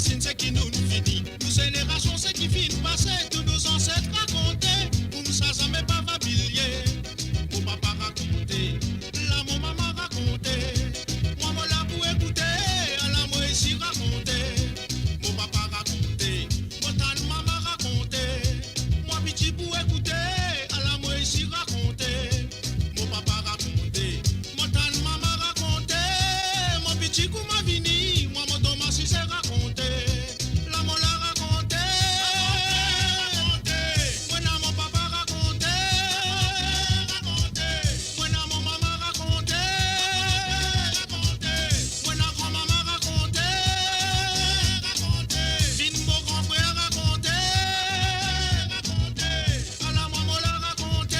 racines, c'est qui nous finit. Nous générations, c'est qui finit passer. Tous nos ancêtres racontaient. Pour nous, ça jamais pas va bilier. Mon papa racontait. Là, mon maman racontait. Moi, moi, là, pour écouter. Là, moi, ici raconter. Mon papa racontait. Mon tante, maman racontait. Moi, petit pour écouter. Là, moi, ici raconter. Mon papa racontait. Mon tante, maman racontait. Mon petit coup m'a vini. Moi, mon Thomas, si c'est raconté. Là, mon la raconté. Moi, n'a mon papa raconté. Moi, n'a mon maman raconté. Moi, n'a grand-maman raconté. Vine, mon grand frère raconté. À la maman la raconté.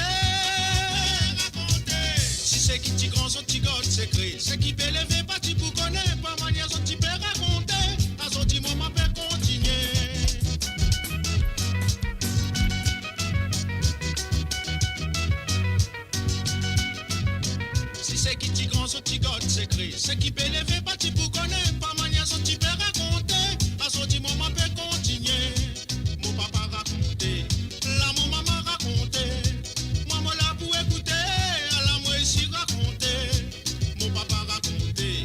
Si c'est qui t'y grand, son petit god secret. C'est qui peut lever, pas tu pour connaître. Pas manière, son petit père raconté. À son petit moment, père continuer. Si c'est qui t'y grand, son petit god secret. C'est qui peut lever, pas tu pour connaître. Pas manière, son petit père raconté. À son petit moment, père continuer. Mon papa raconté. Là, mon maman raconté. Moi, moi, là pour écouter. Là, moi, ici raconté. Mon papa raconté.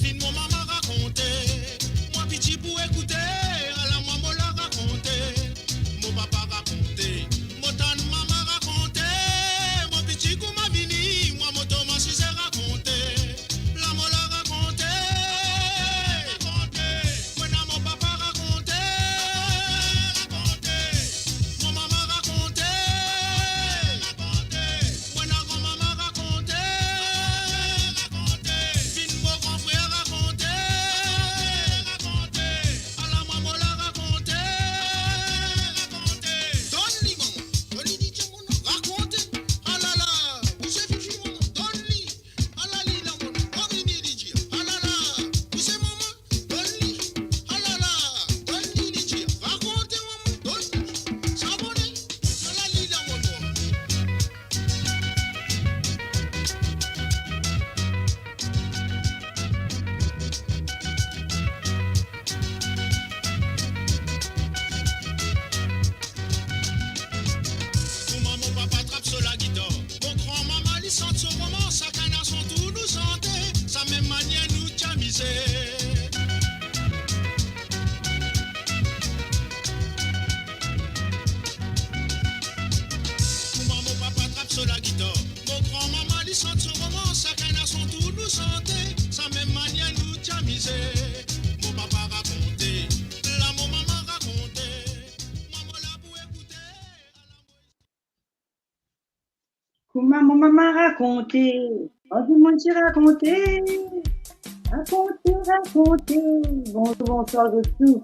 Fin, mon maman raconté. Moi, petit pour écouter. Là, moi, moi, là raconté. Mon papa raconté. Mon tante, maman raconté. Mon petit coup m'a vini. Moi, mon Thomas, si c'est raconté. Là, moi, la raconté. Moi, n'a mon papa raconté. Mon maman raconté. Moi, n'a grand-maman raconté. Fin, mon grand frère raconté. À la maman la raconté. Donne-lui, maman. Donne-lui, dis mon nom. Raconte. Ah là là. Vous savez, fifi, maman. Donne-lui. Ah là là, mon nom. Donne-lui, dis. Ah là là. Vous savez, maman. Donne-lui. Ah là là. Donne-lui, dis. Raconte, maman. Donne-lui. S'abonner. Ah là là, mon nom. Pour moi, mon papa trappe sur la guitare. Mon grand-maman, il chante son roman. Sa canard son tout nous chantait. Sa même manière nous tamisait. Pour moi, mon papa trappe sur la guitare. Mon grand-maman, il chante son roman. Sa canard son tout nous chantait. Sa même manière nous tamisait. Mon papa racontait. Là, mon maman racontait. Moi, moi, là pour écouter. Comment mon maman raconté. Oh, du monde s'est raconté. Raconté, raconté. Bonjour, bonsoir de tout.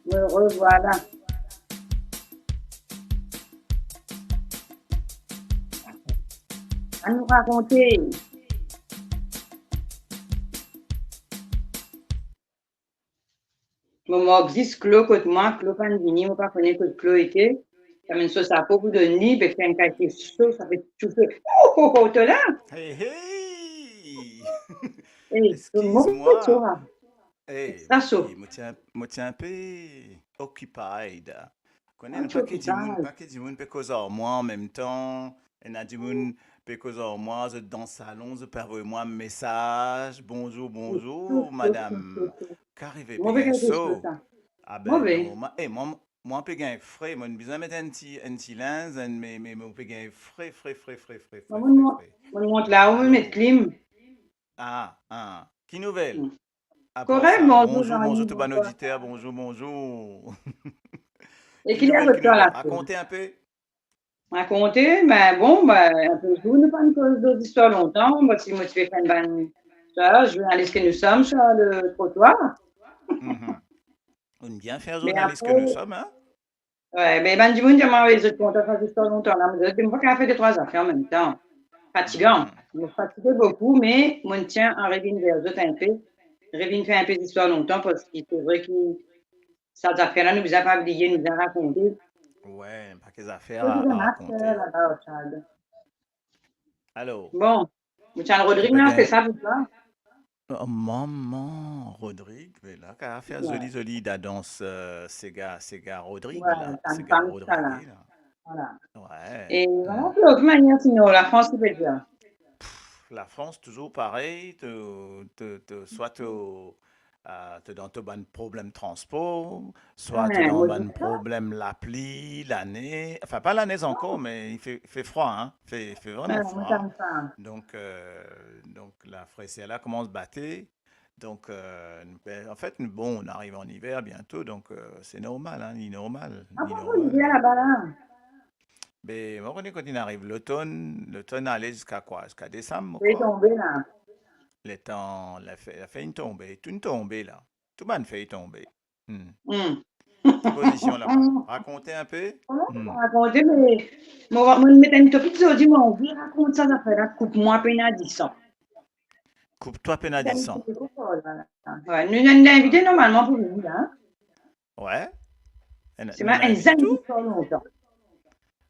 Me revoilà. À nous raconter. Mon existe Clos côté moi, Clos pas vini, moi pas connaître que Clos était. Ça mène sauce à peau pour donner, ben fait un café chaud, ça fait tout feu. Oh, oh, t'es là? Hey, hey! Eh, tout le monde fait Excuse-moi. ça. Hey, Ça chaud. moi tiens un peu occupied. Connais Ah, un tu occupes. paquet de monde peut causer en moi en même temps. Et a du monde peut causer en moi, je dans le salon, je peux envoyer moi un message. Bonjour, bonjour, madame. Qu'arrivez Mauvais bien quelque chose, so? ça. Ah ben Mauvais. non, moi un peu gain frais, moi besoin mettre un petit linge, mais on peut gain frais. On monte là, on va mettre clim. Ah, qui nouvelle? À part Correct, ça, bonjour, bonjour Jean-Yves, tout bon bonjour. auditeur, bonjour. Et Qui qu'il y a nouvelle, votre qui toi nouvelle? là. Racontez un peu. Raconter, ben bon, un peu vous ne pas une cause d'autres histoires longtemps. Moi, si moi, tu fais faire une bonne. Ça, je vais aller ce que nous sommes sur le trottoir. Mhm. On bien faire Mais journaliste que après, nous sommes, hein? ouais, mais ben, du monde, j'ai envoyé les autres comptes à faire des histoires longtemps. Là, je ne pas faire deux, trois affaires en même temps. Fatigant. Je me fatiguais beaucoup, mais mon tien en revient vers eux un peu. Revient faire un peu d'histoire longtemps parce qu'il c'est vrai que ces affaires-là nous a pas oublié, nous a raconté. Ouais, pas qu'des affaires C'est à un raconter. affaire là-bas, Chad. Alors, Bon, Michel tu Rodrigue, peux non, c'est gagner. ça pour toi? Oh, maman, Rodrigue, mais là, qu'à faire Ouais, joli da danse, Sega Rodrigue, ouais, là. ça me Sega parle ça là. Rodrigue, là. Voilà. Ouais. Et Hmm. voilà, de toute manière, sinon, la France, qui peut dire. La France, toujours pareil, soit te dans un bon problème transport, soit te Ouais, dans moi, je dis un ça. problème la pluie, l'année, enfin pas l'année encore, mais il fait froid, hein, il fait Ouais, vraiment moi, ça froid. me parle. Donc la fraîcheur là commence à battre. Donc, en fait, bon, on arrive en hiver bientôt, donc c'est normal, hein, ni normal, Ah, ni pourquoi il normal. vient Donc, là-bas là? mais moi, quand il arrive l'automne allait jusqu'à quoi? Jusqu'à décembre, Il est quoi. tombé là. Le temps, la fait une tombée, une tombée là. Tout le monde fait une tombée. Hmm. Hum. Tes positions là-bas. Racontez un peu. Comment tu Hmm. vas raconter, mais moi, je mettre un topic, je dis, moi, on vient raconter ça, ça fait là, coupe-moi, peine à 10 ans. Coupe-toi peine à C'est un 10 petit ans. peu comme ça, là. Ouais, nous avons Ah, invité normalement pour venir, hein. ouais. C'est Nous ma l'a un invité zan tout. qui sort longtemps.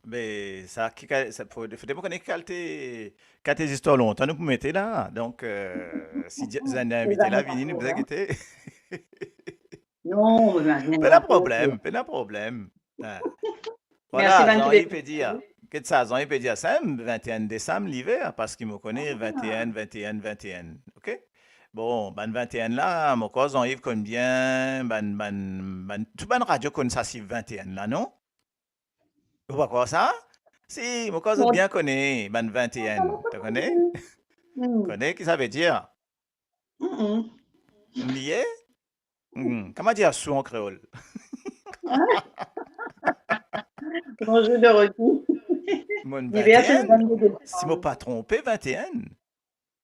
Mais ça faut pas qu'on ait calté histoires longtemps, nous pour mettre là. Donc, si vous avez C'est invité là, jamais venez nous passé, vous hein. inquiétez. Non, mais maintenant, Pas on de a fait autre. problème, pas de problème. Ah. Merci, Voilà, Van, tu l'es Jean-Yves peut dire. fait. Qu'est-ce que ça, Jean-Yves peut dire ça, 21 décembre, l'hiver, parce qu'il me connaît Ah, 21, 21, 21. OK? Bon, ben 21 là, mon cousin Jean-Yves connaît bien, tout ban radio connaît ça si 21 là, non? Vous pas quoi ça? Si, mon cousin bon, bien connaît, ben ça 21. m'a pas Tu connais? compris. Hum, Connais, qui ça veut dire? hum. Lié? Comment dire sous en créole? Ah, bonjour Dorothy. Mon L'hiver, c'est le 21? 22 Si je ne décembre. pas trompé, 21.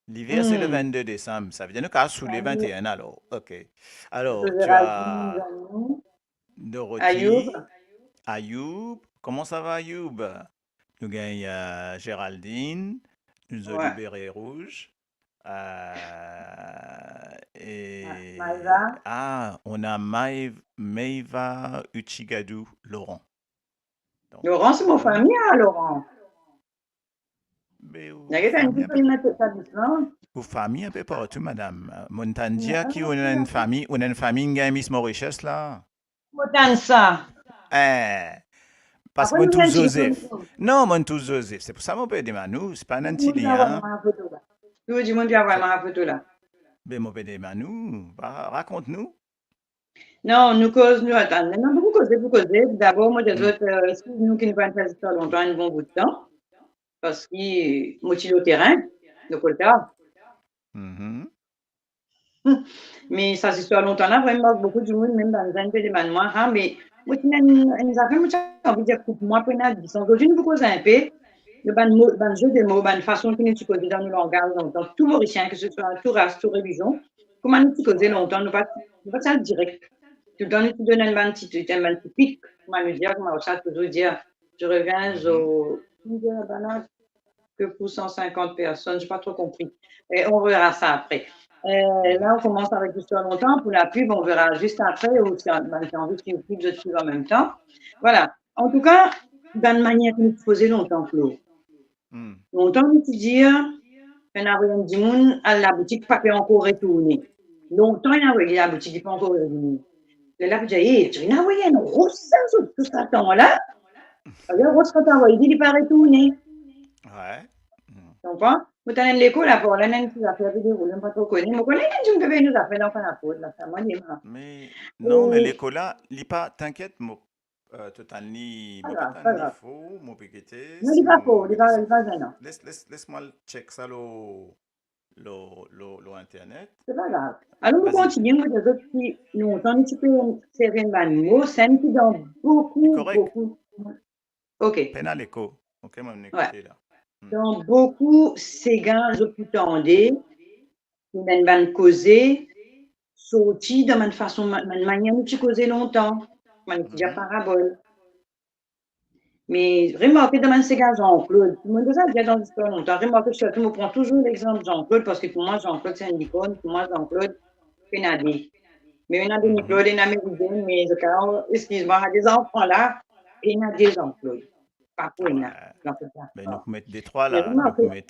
L'hiver, c'est le Hum. 22 décembre. Ça veut dire qu'à sous les Salut, 21 alors. OK. Monsieur Alors, tu Géraldine, as Zanou, Ayoub. Dorothy, Ayoub. Comment ça va, Ayoub? Nous gagnons Géraldine, nous avons du Ouais. béret rouge. Et Maïva. on a Maïva Uchigadou Laurent. Donc, Laurent, c'est mon famille, hein, Laurent. mais Il y ou a une famille un petite peu, famille établissement. ou famille un peu partout, madame. Montandia qui Ah, on a une famille, qui a Miss Mauritius là. autant de ça. Eh, parce que Après, moi nous tous venons chez Joseph. nous. Non, moi tous Joseph. C'est pour ça que mon père dit Manu, c'est pas un Tout le monde vient voir Antilien. ma photo là. Tout le monde vient voir C'est, ma photo là. ben mon père dit Manu, raconte-nous. Non, nous causons, nous attendons. Non, beaucoup causer, beaucoup causer. D'abord, moi, des Hmm. autres, excuse-nous qui ne vont pas faire longtemps, un bon bout de temps. Parce que, moi, je suis au terrain, de Colta. Mhm. Mais ça, c'est sur longtemps là, vraiment, beaucoup de monde, même dans un peu de manoir, hein, mais moi, je nous avons envie de dire, moi, pour une disons, aujourd'hui, nous causons un peu, le ban jeu de mots, ban façon que nous causer dans nos langages, dans tout mauricien, que ce soit tout race, tout religion, comment nous causer Ouais. longtemps, nous pas ça direct. Tout le temps, nous donnons un petit pic, comment nous dire, comment ça toujours dire, je reviens Mhm. que pour 150 personnes, je n'ai pas trop compris. Et on verra ça après. Mhm. Là, on commence avec l'histoire longtemps. Pour la pub, on verra juste après, ou si on a envie de suivre plus de suivre en même temps. Voilà. En tout cas, dans une manière que nous faisons longtemps, Claude. Hmm. Longtemps, nous dire, on a envoyé un petit monde à la boutique, pas encore retourné. Longtemps, il a envoyé la boutique, il n'est pas encore retourné. Là, je dis, tu as envoyé un gros sens sur tout ce temps-là. Alors, Rose, quand tu as envoyé, il n'est pas retourné. Ouais. Hmm. Tu comprends? Moi, t'as l'école là pour l'année, tu as fait des roulements, pas trop connu. Moi, connais, tu me devais nous appeler dans la faute, là, ça m'a dit, Mais non, mais et, l'école là, pas, t'inquiète, moi, moi pas pas t'en grave. faux, moi péqueté, Non, il si n'est pas moi faux, mettez il n'est ça, pas gênant. laisse-moi check ça le internet. C'est pas grave. Alors, nous Vas-y, continuons, nous, les autres qui, nous, on un petit peu sérénement animaux, c'est un qui dans c'est beaucoup, correct. beaucoup, ok, Peine à l'écho. Ok, moi ouais. écouter là. Hmm. Dans beaucoup, ces gars, je peux tendre, qui viennent van causer, sorti de ma façon, ma manière de causer longtemps, ma dire Mhm. parabole. Mais remarquez dans ces gars Jean-Claude, tout le monde a déjà dans l'histoire longtemps. Remarquez, je me prends toujours l'exemple de Jean-Claude parce que pour moi, Jean-Claude, c'est une icône. Pour moi, Jean-Claude, c'est Nadé. Mais il y a des Mhm. Claude, il y a des mais excuse-moi, il y a des enfants là, et il y a des Jean-Claude. Pas pour Ah une, ouais. j'en peux Ben nous pas. pouvons mettre des trois Mais là. remarquez,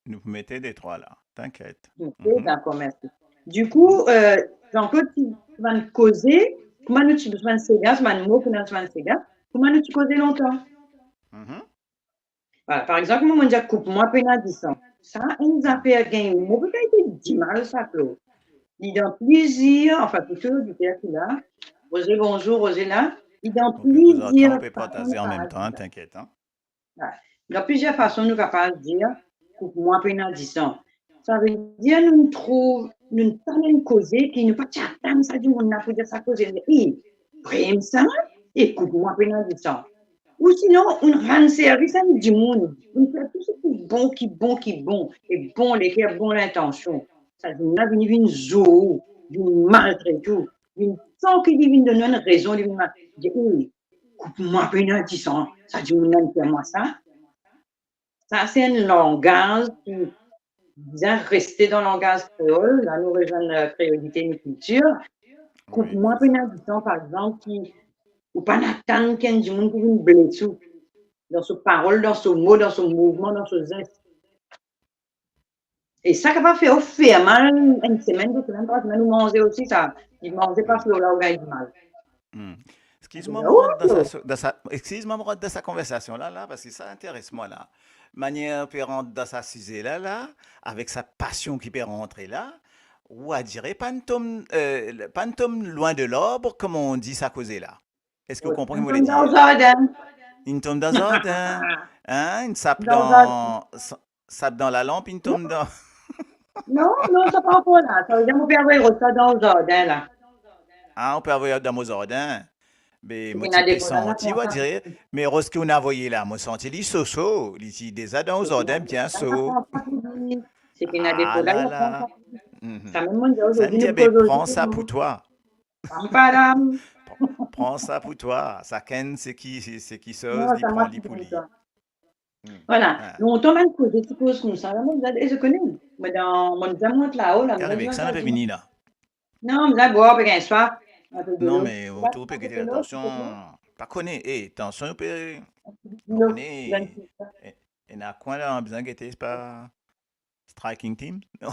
Nous pouvons mettre des trois là. T'inquiète. Ok, Mhm. d'accord, merci. Du coup, Jean-Claude, tu vas nous causer, comment nous tu vas nous ségar, tu vas nous mots, comment tu vas nous ségar, comment nous tu causer longtemps? Mhm. Voilà, par exemple, moi, je dis, coupe-moi pénalisant. Ça, une affaire gagne, moi, peut-être dit mal, ça, Claude. Il dans plaisir, enfin, plutôt, du père qui là. Rosé, bonjour, Rosé là. Il dans On peut causer autant, on plusieurs peut façons de partager en même temps, dire. t'inquiète. Hein. Voilà. Dans plusieurs façons, nous capables de dire, coupe-moi pénalisant. Ça veut dire, nous trouvons, nous parlons une cause qui nous pas attendre ça du monde, pour dire ça cause. Et, prime ça, et coupe-moi pénalisant. Ou sinon, on rend service à du monde. On fait tout ce qui est bon, et bon, les faire bon l'intention. Ça dit, on a une zoo, une maltraité, une sans qu'il vienne de nous une raison, il dit, hey, coupe-moi pénalty, ça dit, on a fait moi ça. Ça, c'est un langage qui vient rester dans le langage créole. Là, nous rejoignons la créolité et la culture. Oui, Coupe-moi c'est ça. pénalty, par exemple, qui, ou pas n'attendre qu'un du monde pour une blessure dans ses paroles, dans son mot, dans son mouvement, dans son geste. Et ça, capable de faire mal une semaine, 2 semaines, 3 semaines, ou manger aussi ça. Il mangeait parce que là, on gagne du mal. Hmm. Il Excuse-moi, dit, me oh, rentre excuse-moi, me rentre dans sa conversation là, parce que ça intéresse moi là. Manière peut rentrer dans sa sujet là, avec sa passion qui peut rentrer là, ou à dire, pantom loin de l'arbre, comme on dit ça causé là. Est-ce que vous oui, comprenez ce on que je voulais tombe dans le dire? jardin. Une tombe dans un jardin, hein, une Dans le jardin. sape dans la lampe, une tombe dans. Non, non, ça pas encore là. Ça veut dire, mon père va y ça dans le jardin là. Ah, on peut avoir dans mon jardin. Mais C'est moi, qu'il y tu a des peux colonnes là, sentir, comme on ça. dirait, mais ce qu'on a envoyé là, moi, senti les so ici, des adans aux C'est qu'il y a ordres, des bien colonnes là, so. comme ça. C'est qu'il y a des Ah colonnes là là, comme ça. là. Mhm. Ça me demande Ça me aujourd'hui, dit, nous ben, cause prends aujourd'hui. ça pour toi. Pam, padam. Prends, prends ça pour toi. Ça ken, c'est qui Non, sauce, il ça prend marche les comme poulies. ça. Hmm. Voilà. Ah. Longtemps même que je suppose comme ça. Et je connais. Mais dans mon diamant là-haut, là, Carré, je ça n'a pas pas dit. fini là. Non, mais là, boire, puis un soir, un peu de Non, l'eau. mais Tu on vas peut prendre péter de l'eau, attention. tu peux de l'eau? Pas connaît. Eh, attention, on peut. De On l'eau. connaît. Et n'a quoi là, en besoin guetter, c'est pas striking team? Non.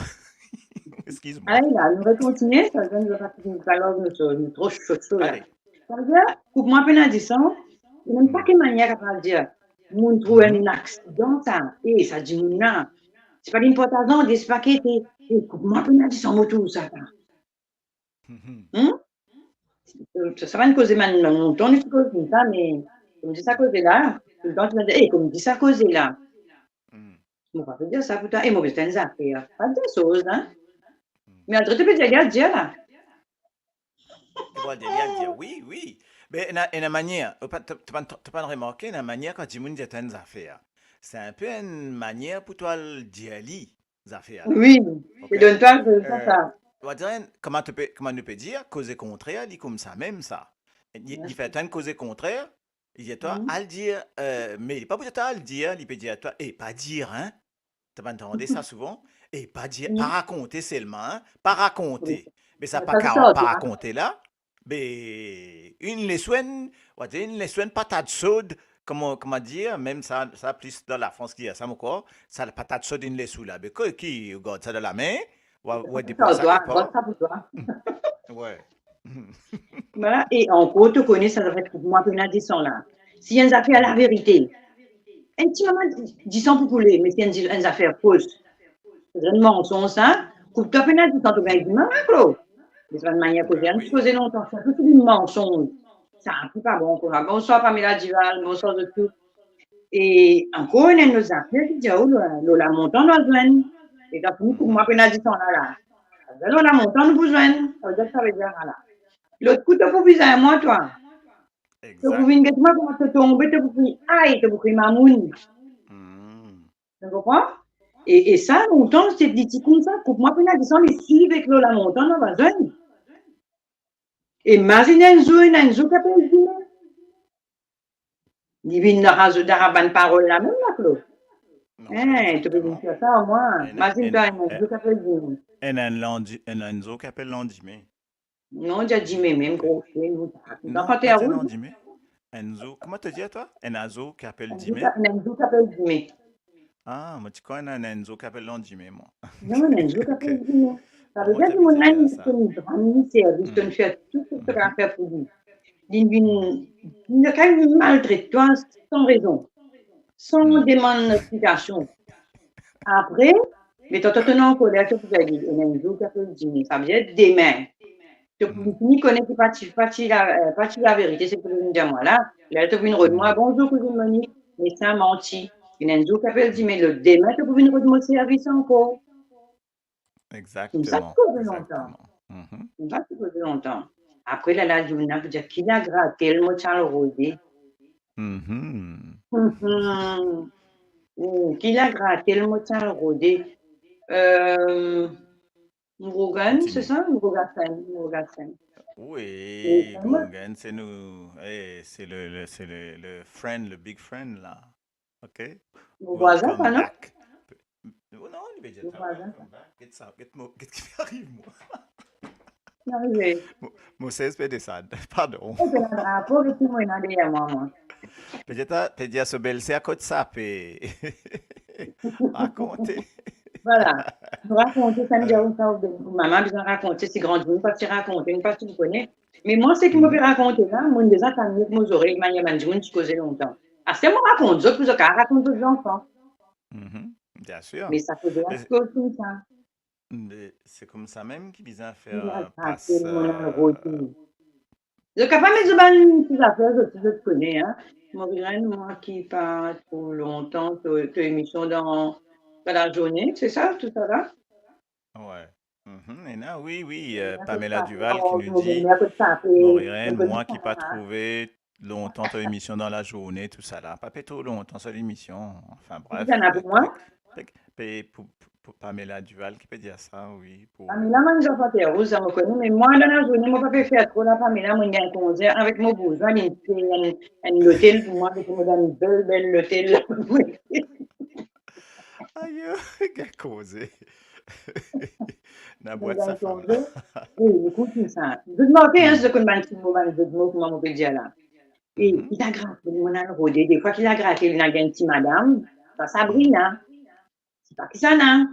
Excuse-moi. Allez, là, nous allons continuer. Ça veut dire que nous allons nous trop chaud là. Allez. Ça veut dire, coupe-moi un peu l'addition. Il n'y a même pas Hmm. quelle manière à dire. Moun trouve Mhm. un accident, ça. Et ça dit, moun là. C'est pas l'important des paquets. Et coupe-moi un peu l'addition, moto, ça. Mhm. Hum? Ça va nous causer maintenant longtemps, nous cause ça, mais comme dit ça causer là, tout le temps tu vas dire, comme dit ça causer là, Hmm. on va pas dire ça pour toi, et moi, c'est une affaire, pas de choses, hein. Hmm. Mais entre tu peux dire, regarde, Dieu là. Et bon, derrière, elle dit oui, oui. Mais une manière, tu pas remarqué, une manière quand tu me dis une affaire. C'est un peu une manière pour toi de dire les affaires là. Oui, OK? et donne-toi ça. On va dire, comment tu peux dire, causer contraire, dit comme ça, même ça. Il fait un causer contraire, il dit à toi, à le dire, mais il n'est pas pour toi à le dire, il peut dire à toi, et pas dire, hein? Tu vas entendre ça souvent, et pas dire, pas raconter seulement, hein? Pas raconter. Mais ça pas Ça, c'est ça, pas raconter là, mais une leçon, on va dire une leçon patate chaude, comment dire, même ça plus dans la France qui a ça encore, ça la patate chaude une leçon là, mais qui regarde ça dans la main, ou dépose ça quelque garde part. ça pour toi. Ouais. Voilà, et en gros, tu connais, ça devrait être pour moi, une addition là. Si y a une affaire la vérité, un petit moment, dis sans pour couler, mais si y a une affaire fausse, c'est un mensonge, ça, coupe-toi une addition, tu gagnes du mal, Claude. De toute manière, Ben on oui. poser longtemps, c'est tout du mensonge. Ça, c'est pas bon pour moi. Bonsoir, Pamela Duval, bonsoir de tout. Et encore, on a nos affaires qui disent, oh, la montant dans le joint. Et t'as fini pour moi, puis on a dit ça là. La montant nous besoin. Ça veut dire que ça veut dire, voilà. L'autre coup, tu peux viser à moi, toi. Tu peux Exact. venir, comment te tomber, tu peux dire, aïe, tu peux dire, mamoun. Hmm. Tu comprends? Et ça, longtemps, c'est des petits comme ça. Coupe-moi, puis on a dit ça, mais si, avec la montant, on va besoin. Et imagine un jour qui appelle Dieu. Divine d'araban parole la même, là, Claude. Non, oui, Hein, tu peux exactement. dire ça au moins. En a, Imagine-toi un jour qui appelle Dieu. en a un zoo qui appelle l'endimé. Non, j'ai dit, mais même OK. gros, c'est une Non, quand tu es pas à dire route, l'endimé. Un zoo, comment te dis à toi? Un zoo qui appelle un dimé. jour qui appelle Dieu. Ah, moi, tu connais un Enzo qui appelle Jimmy, moi. Non, mais je veux Ok. dire, ça veut Comment dire tu que mon habitué à ami, c'est ça? une grande service, tu Hmm. fais tout ce que tu as Mhm. fait pour lui. Mhm. Il ne quand même maltraite toi sans raison, sans Hmm. demande d'explication. Après, mais toi, tu es en colère, tu peux dire, et un jour, tu peux dire, ça veut dire demain. Tu Hmm. ni connais pas la vérité, c'est pour me dire moi là. Là, tu peux venir de moi, Hmm. bonjour, cousine Monique, mais ça menti. Et un jour, tu peux dire, mais le demain, tu peux venir de mon service encore. Comme ça, tu Exactement. causes longtemps. Exactement. Mhm. Comme ça, tu causes longtemps. Après, là, la journée, tu dire, qui l'a gratté, le mot le rodé. Mhm. Qui l'a gratté, le mot le rodé. Euh, Murugan, c'est Continue. ça? Murugasen, Murugasen. Et Oui, moi, Gogan, c'est nous. C'est c'est le friend, le big friend là. OK? mon voisin, Welcome ça, non? back. Oh non, il veut dire Mon ça. voisin, ça. Welcome back. Qu'est-ce qui m'arrive, moi? Non, mais Moi, c'est SPD ça. Pardon. c'est un drapeau que tout le monde a derrière moi. Peut-être dire ce bel c'est à côté de ça, raconter. Voilà. Vous racontez, ça me dit, Euh, maman, besoin de raconter, c'est grand, une partie raconter, une partie vous connaissez. Mais moi, ce qui m'a fait mhm, raconter là, moi, déjà, ça mieux que mes oreilles, manière, je tu causais longtemps. Ah, c'est moi raconte, d'autres, vous raconte aux enfants. mhm, bien sûr. Mais ça faisait la Mais, chose comme ça. mais c'est comme ça même qu'il vient faire Il a gratté passe. le mon enrôti. Je ne peux pas mettre de petites affaires, je te connais, hein. Maureen, moi qui pas trop longtemps, tu émission dans la journée, c'est ça, tout ça là? Ouais. Mhm. Et là, oui, oui, Un peu de Pamela papier, Duval qui nous dit, un peu de papier, un Maureen, peu de moi qui pas ça. trouvé longtemps ton émission dans la journée, tout ça là. Pas fait trop longtemps sur l'émission. Enfin Il y en bref, a pour moi. pour Pamela Duval qui peut dire ça, oui. Pamela, moi, je vais faire rouge, ça me connaît, mais moi, dans la journée, moi, pas faire trop, là, Pamela, moi, j'ai un concert avec mon besoin, il fait un hôtel pour moi, parce que moi, dans une belle, belle hôtel. Aïe, qu'a causé. La Moi, boîte dans sa un femme là. concert. Oui, écoute, c'est ça. Je te manquais, hein, ce Hmm. que je de mots, comment on peut dire là. Et Mhm. il a gratté, mon a rodé. Des fois qu'il a gratté, il a gagné une petite madame, ça Mhm. Sabrina. C'est pas qui ça, non?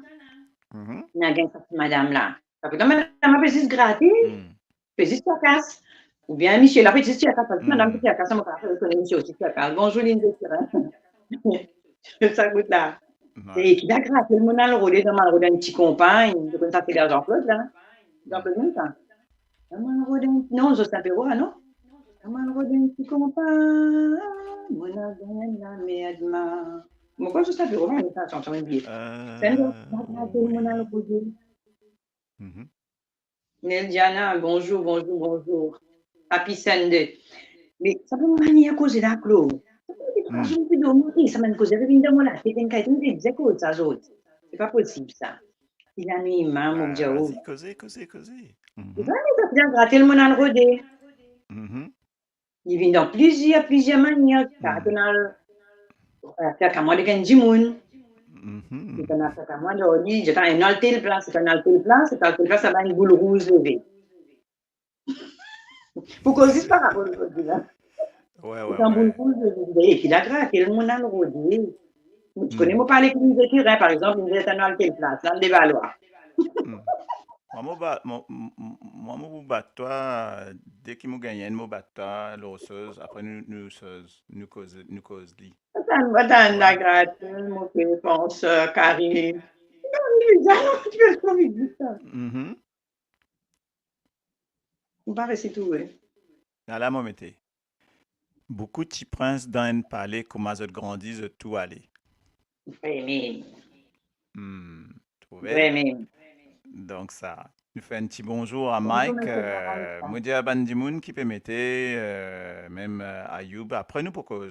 Mhm. Il a gagné cette petite madame là. Ça peut madame a fait juste gratter, Hmm. fait juste la casse. Ou bien Michel a fait juste la casse. Madame Hmm. qui a casse, on va faire le Michel aussi la casse. Bonjour, Lynn de Tirin. Ça goûte là. Ouais. Et qu'il a gratté, le mon a rodé, dans ma rodé un petit compagne, de comme ça fait la Jean-Claude là. Hmm. Jean-Claude, même ça. Mon a rodé, non, je sais pas, non? Mon a rodé un petit compagne, mon a rodé la merde. Pourquoi je sais pas, on va faire chanter un billet. C'est un gratté, mon a Oui. rodé. Mhm. Neldiana, bonjour, bonjour, bonjour. Happy Sunday. Mais ça peut manier à cause de la clou. Ça peut être trois Hmm. jours plus dormir. Ça m'a causé de venir de mon lac. C'est une qualité de dire que ça saute. C'est pas possible, ça. Il a mis main, mon Dieu. Vas-y, causez, causez, causez. C'est Mhm. vrai, mais ça vient gratter le mon en rodé. Mhm. Il vient dans plusieurs manières. Car Hmm. on a fait à moi de Genjimoun. C'est Mhm. un affaire à moi de Oli. J'ai un alté place. C'est un alté place. C'est un alté place, ça va une boule rouge levée. Pour causer par rapport au rodé, là. Ouais, C'est ouais, un boule ouais. rouge levée. Et puis la gratte, le mon en rodé. Tu connais, Hmm. moi, parler comme des écrivains, par exemple, ils étaient dans quelle place, dans le Valois. Hmm. Moi, moi, toi, dès qu'il m'a gagné, nous bat toi, l'osseuse, après nous cause li. Tu Dans vois? la gratte, mon pense, Carré. Tu peux pas me dire ça. Mhm. Il paraît c'est tout, oui. À la moment, beaucoup de petits princes dans un palais, comment ils grandissent, tout aller. Vraiment, Hmm. Trouvé? vraiment. Donc ça, je fais un petit bonjour à Bonjour, Mike, monsieur Mohamed. moi dis à Bandimoun qui peut mettre, même Ayoub. Après nous, pour que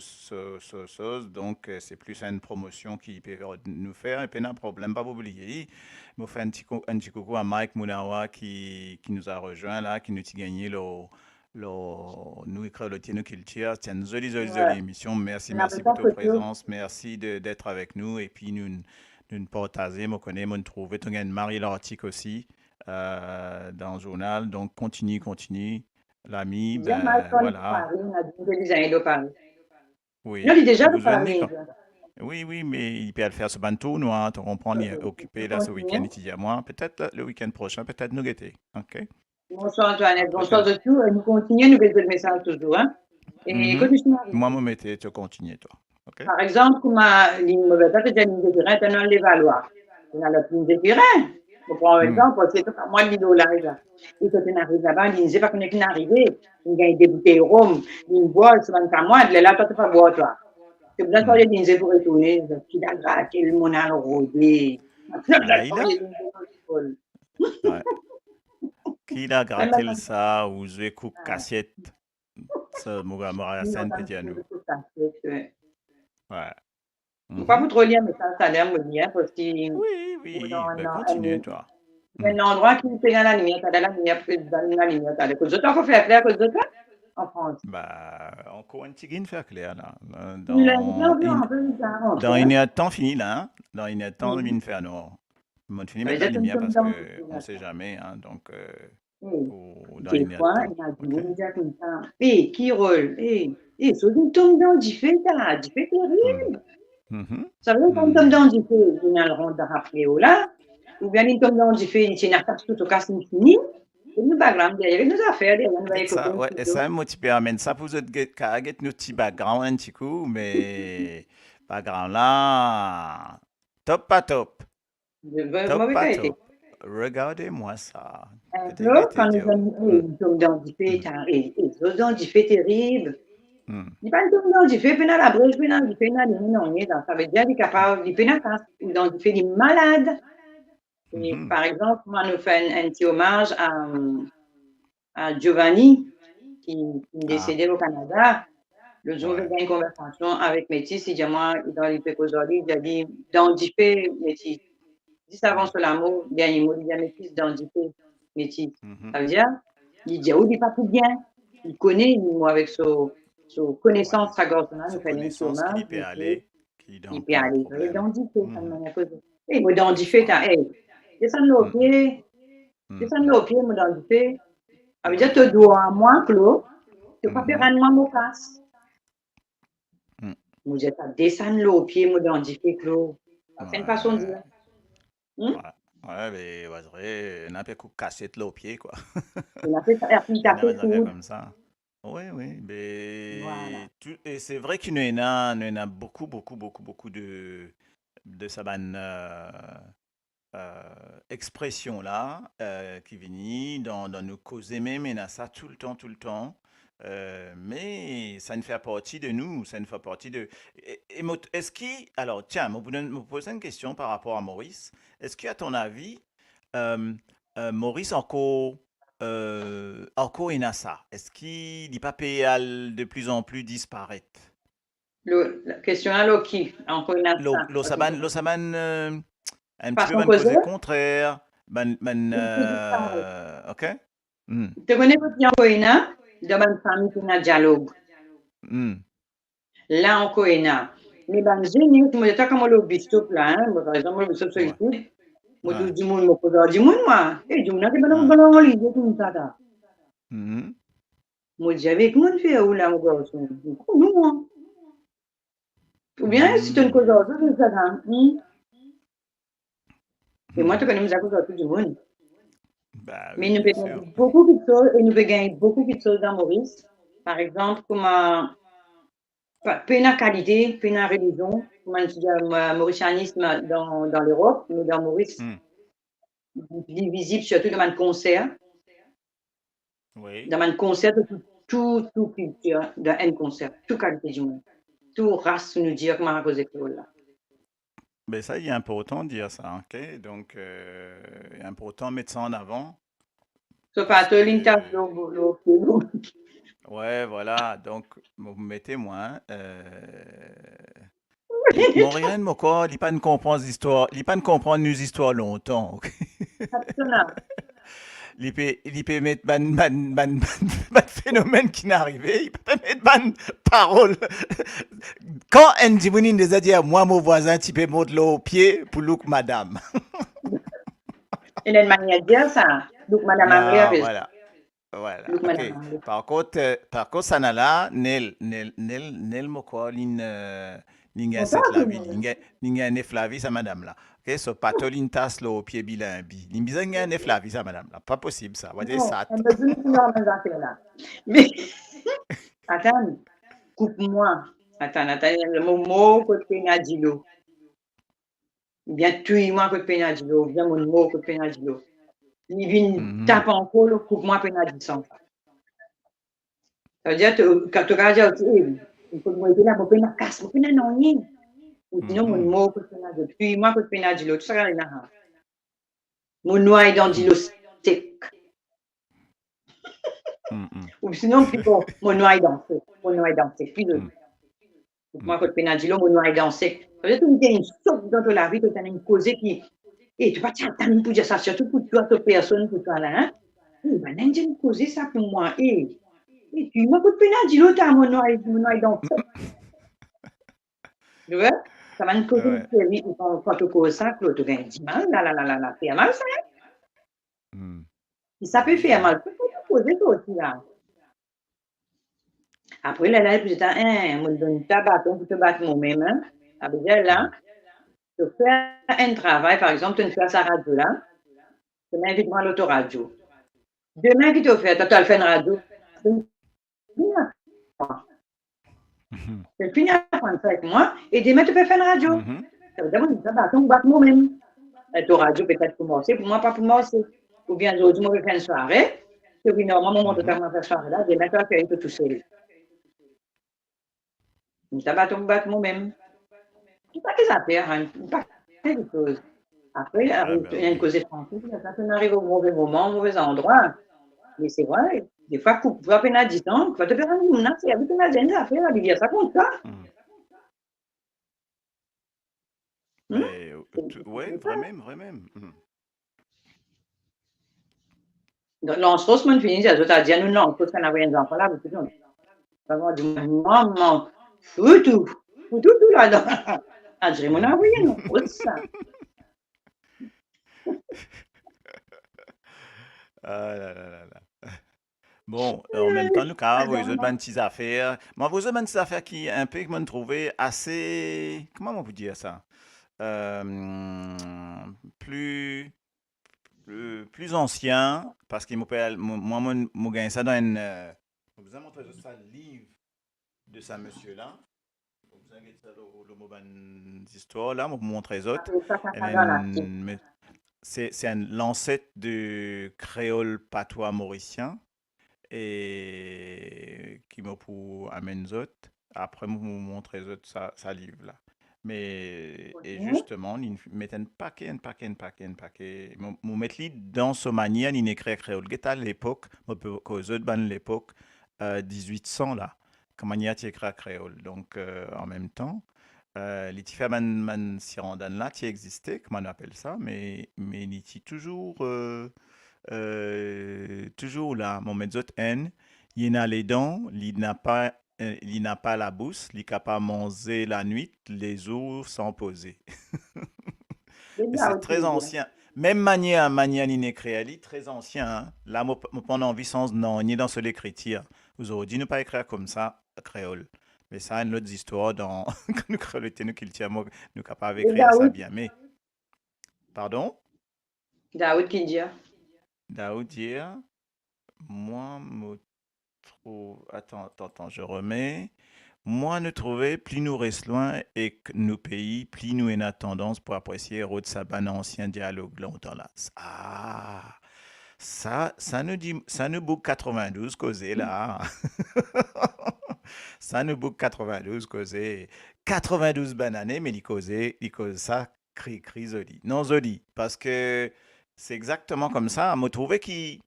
donc c'est plus une promotion qui peut nous faire, et puis pas de problème, pas oublier. Je fais un petit coucou à Mike Mounawa qui nous a rejoint là, qui nous a gagné nous écrire le Tieno Culture. Tiens, Ouais. jolie émission. Merci, On appelle merci pour ça ta photo. présence. Merci d'être avec nous. Et puis nous partager, me connaît, me trouver. Tu as Marie l'article aussi dans le journal. Donc, continue, continue. L'ami, Bien mal ben qu'on de voilà. Paris, on a dit que les gens de Paris. Non, Oui. il est déjà Nous de besoin de Paris. Oui, oui, mais il peut le faire ce bantou, nous, hein, tu comprends, il est occupé là ce week-end, Continuez. il dit à moi, peut-être le week-end prochain, peut-être nous guetter, ok? Bonsoir Antoinette, Après, bonsoir de tout. Nous continuons, nous faisons le message toujours. Hein. Et quand Mhm. je suis Moi, arrivé, me mettez, tu continues, toi, ok? par exemple, comme ligne mauvaise, ça, c'est déjà ligne de terrain, c'est dans les Valois. On a la ligne de terrain. On prend un Hmm. exemple, c'est tout moi, l'île là. Et quand on arrive là-bas, on ne sait pas qu'on est arrivé. On gagne des bouteilles de rhum, une boîte, c'est même pas moi, là, toi, tu pas boire, toi. C'est bien ça, Hmm. les lignes pour retourner, qui a gratté, le monde a rodé. Laïla? Ouais. Qui l'a gratté le ça, ou joué coup cassette? Ça, la scène peut dire nous. Ouais. Pas Mhm. pour trop lire, mais ça a l'air bien parce que Oui, oui, ben continue, toi. Hmm. un endroit qui fait dans la lumière, dans la lumière, dans la lumière, dans le autres, faut faire clair, cause de ça, en France. Bah, encore un petit gain faire clair, là. Il a bien vu un peu bizarre, Dans une hein. heure de temps fini, là, hein? Dans une heure de temps, on vient faire noir. On finit Ça veut mettre la dire que nous lumière sommes parce dans que on sait jamais, hein, donc, dans des une heure de fois, temps, il a dit, ok? on dit comme ça, qui roule, ça nous tombe dans du fait, là, du fait Hmm. terrible. Mhm. Ça veut dire qu'on tombe Hmm. dans du fait, il y a le rond de rappeler, là, ou bien il tombe dans du fait, il tient à tout au cas, c'est fini. Et nous, background, il y avait nos affaires, derrière, nous, avec Ça, copains, ouais, et plutôt. ça, moi, tu peux amener ça pour être nos petits background un petit coup, mais background là, top pas top, De top mauvaise pas qualité. top. Regardez-moi ça. Un Peut-être peu, guetter, quand nous Dieu. Hmm. sommes dans du fait, nous dans du fait terrible. Hmm. Il pas dans du fait, puis dans la brèche, puis dans du fait, dans les non, ça veut dire qu'il est capable, il fait dans la ou dans du fait, il est malade. Et Mhm. par exemple, moi, nous faisons un petit hommage à Giovanni, qui est Ah, décédé au Canada. Le jour où ouais. j'ai une conversation avec Métis, il dit, moi, dans les aujourd'hui, il a dit, dans du fait, Métis, 10 avant Hmm. sur l'amour, dernier mot, il dit, Métis, dans du fait, Métis. Mhm. Ça veut dire, il dit, oh, il n'est pas tout bien. Il connaît, moi, avec son Ouais. connaissance, sa gorge, il Sa fait un connaissance qu'il y hommage, peut aller, qui il donc peut pas un aller, problème. dans du fait, ça de Mhm. manière posée. Et moi, dans du fait, descends au Mhm. pied, Mhm. descends au pied, moi, dans du fait. Ça veut dire, Ouais. tu dois à moi, Claude, tu pas faire Mhm. un moi, mon casse. Mhm. Moi, je descends au pied, moi, dans du fait, Claude. C'est une façon de Ouais. dire. Hum? Ouais. Ouais, mais ouais, c'est vrai, n'a pas coup cassette là au pied, quoi. Il a fait ça, il Il a y a fait des affaires tout. comme ça. Oui, oui, Voilà. mais et c'est vrai qu'il y en a beaucoup, beaucoup, beaucoup, beaucoup de sa expression là qui viennent dans nos causes même, il y en a ça tout le temps, tout le temps. Mais ça ne fait partie de nous, ça ne fait partie de. Est-ce qu'il. Alors, tiens, me poser une question par rapport à Maurice. Est-ce qu'à ton avis, euh, Maurice encore il a ça? Est-ce qu'il n'est pas payé de plus en plus disparaître? La question à Loki, encore une instant. Lo saban, un petit peu Façon ban causer, cause contraire, il peut disparaître. ok? Hmm, Tu connais votre encore une, dans une famille qui a un dialogue. hmm, Là, encore une. Mais ben, j'ai une, moi, j'étais comme le bistop là, hein, par exemple, le bistop ouais, solitude. Moi, ouais, tout du monde, moi, pour du monde, moi. Et du monde, qui est dans ouais, le lit, comme ça, là. mhm, Moi, j'avais, comment on fait, où là, mon garçon? Nous, hein. Ou bien, si tu as une cause hmm, d'autre, c'est ça, hein. Et moi, tu mhm. connais, nous avons tout du monde. Bah Mais oui, nous bien pouvons sûr. beaucoup de choses et nous pouvons gagner beaucoup de choses dans Maurice. Par exemple, comme une qualité, une religion, comme on dit mauricianisme dans l'Europe, mais dans Maurice, Hmm, il est visible surtout dans un concert, oui. dans un concert de tout culture, dans un concert, toute qualité du monde, toute race, nous dire comment à cause de là. Mais ça, il est important de dire ça, ok? Donc, il est important de mettre ça en avant Sauf à parce tout que, l'interview, ouais, voilà. Donc, vous mettez moi. Montréal, mon corps, il pas ne comprend les histoires, il pas ne comprend nos histoires longtemps. Ok? absolument. Il peut mettre ban phénomène qui n'est arrivé, il peut mettre ban parole. Quand un Djibouni nous a dit à moi, mon voisin, tu peux monter au pied pour look madame. Il y a une manière de dire ça. Donc, Madame Amri a Non, raison. voilà. Voilà, Donc, ok. Madame Amri. Par contre, ça n'a là, nel, mo quoi, Ninguém On set parle la tout le vie, monde. ninguém nef la vie, ça madame là. Ok, so patolin tas lo au pied bilan bi. Ninguém nef la vie, ça madame là. Pas possible ça. Va dire Non, ça. elle me dit que non, mes affaires là. Mais, attends, coupe-moi. Attends, le mot côté Nadilo. Bien, tue-moi côté Nadilo. Bien, mon mot côté Nadilo. Il vient Mhm, taper en col, coupe-moi Penadilo. Ça veut dire que quand tu regardes, il faut me dire là, mon Penadilo casse, mon Penadilo non, rien. Ou sinon, mon mhm, mot côté Penadilo. Tue-moi côté Penadilo. Tout ça, il y a. Mon noix dans mhm, Dilo sec. mhm, Ou sinon, plutôt, mon noix dans sec. Mon noix dans sec. Puis, mhm, moi, quand Penadilo, mon noix dans sec. Ça veut dire que tu as une sorte dans la vie, tu as une cause qui. Et tu vas t'attendre pour dire ça, surtout pour toi, cette personne, pour toi là. Hein? Eh ben, une cause ça pour moi. Et puis, moi, quand Penadilo, tu as mon noix dans sec. Tu vois? Ça va nous causer une ouais, série quand tu causes ça, tu vas dire mal, là, faire mal, ça. mhm. Et ça peut faire Ouais. mal. Tu peux causer ça aussi, là. Après, là, puis j'étais, moi, je donne ta bâton pour te battre moi-même. Hein. Ça veut dire, là, Mhm, tu fais un travail, par exemple, tu fais sa radio, là, tu m'invites moi à l'autoradio. Demain, qui te fait, tu as fait une radio. mhm, Tu finis à prendre ça avec moi, et demain, tu peux faire une radio. mhm, Ça veut dire, moi, je donne ta bâton pour battre moi-même. L'autoradio, peut-être pour moi aussi, pour moi, pas pour moi aussi. Ou bien, aujourd'hui, moi, je fais une soirée. Et puis, normalement, mon mhm. totalement faire soirée là, demain, tu vas faire une tout seul. Je ta bâton pour battre moi-même. C'est pas des affaires, hein. Pas quelque chose. Après, Ah ben il y a une oui. cause française, ça arrive au mauvais moment, au mauvais endroit. Mais c'est vrai, des fois, coupe, tu vas peine à distance, tu vas te faire un mouna, c'est avec une agenda à faire, à dire ça compte pas. Mhm. Hum? Mais ouais, vraiment, vraiment. Mhm. Donc, l'enfance, mon fini, j'ai dit à nous, non, parce qu'on avait un enfant là, vous pouvez, on va dire, maman, tout là-dedans. Ah, je dis, mon envoyé, non, c'est ça. Ah là là là là. Bon, en même temps, nous, quand vous avez des petites affaires, moi, vous avez des petites affaires qui, un peu, que moi, trouvé assez, comment on peut dire ça? Plus, plus ancien, parce qu'il m'appelle, moi, moi, gagne ça dans une, je vous ai montré ça, le livre de ce monsieur-là. Vous avez ça, le mot, histoire, là, moi, vous montrer les autres. Ça Elle a dans la petite. c'est l'ancêtre du créole patois mauricien et qui m'a pour amener autres. Après, je vous montrer les autres ça livre là. Mais et justement, il met un paquet, un paquet, un paquet, un paquet. Mon mettre dans ce manière, il écrit créole. Guetta à l'époque, moi peut cause de ban l'époque 1800 là. Comment il y a écrit créole. Donc en même temps, les différents man sirandan là qui existait, comment on appelle ça, mais il est toujours toujours là. Mon mezzot N, il n'a les dents, il n'a pas la bouche, il est capable de manger la nuit, les jours sans poser. C'est Mais là c'est aussi, très bien. ancien. Même manière d'inécrire, très ancien. Hein. Là, moi, pendant envie sans non, ni dans ce l'écriture. Vous auriez dû ne pas écrire comme ça, créole. Mais ça, une autre histoire dans nous créole, nous culture, nous capables C'est d'écrire ça Daoud, bien. Mais, pardon, Daoud qui dit. Daoud dire, moi, me trouve, attends, je remets. Moi, nous trouver, plus nous restons loin et que nos pays, plus nous avons tendance pour apprécier de sa ban ancien dialogue longtemps là. Ah, ça nous dit, ça nous boucle 92 causé là. Ça nous boucle 92 causé. 92 bananes, mais il cause ça, cri, zoli. Non, zoli, parce que c'est exactement comme ça. Je trouvé qui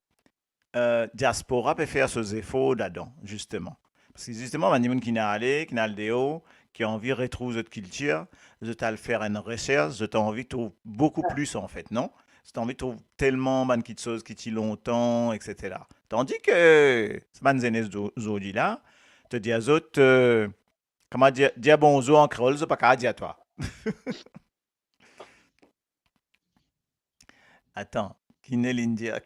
diaspora peut faire ses efforts là-dedans, justement. Parce que justement, il y a des gens qui n'a allé, qui n'a le déo, qui ont envie de retrouver notre culture, je t'ai faire une recherche, je t'ai envie de trouver beaucoup plus en fait, non? Je t'ai envie de trouver tellement de choses qui t'y longtemps, etc. Tandis que ce manzenes aujourd'hui là, te dis aux autres, comment dire bonjour en créole, c'est pas qu'à dire à toi. Attends, Kinelindia,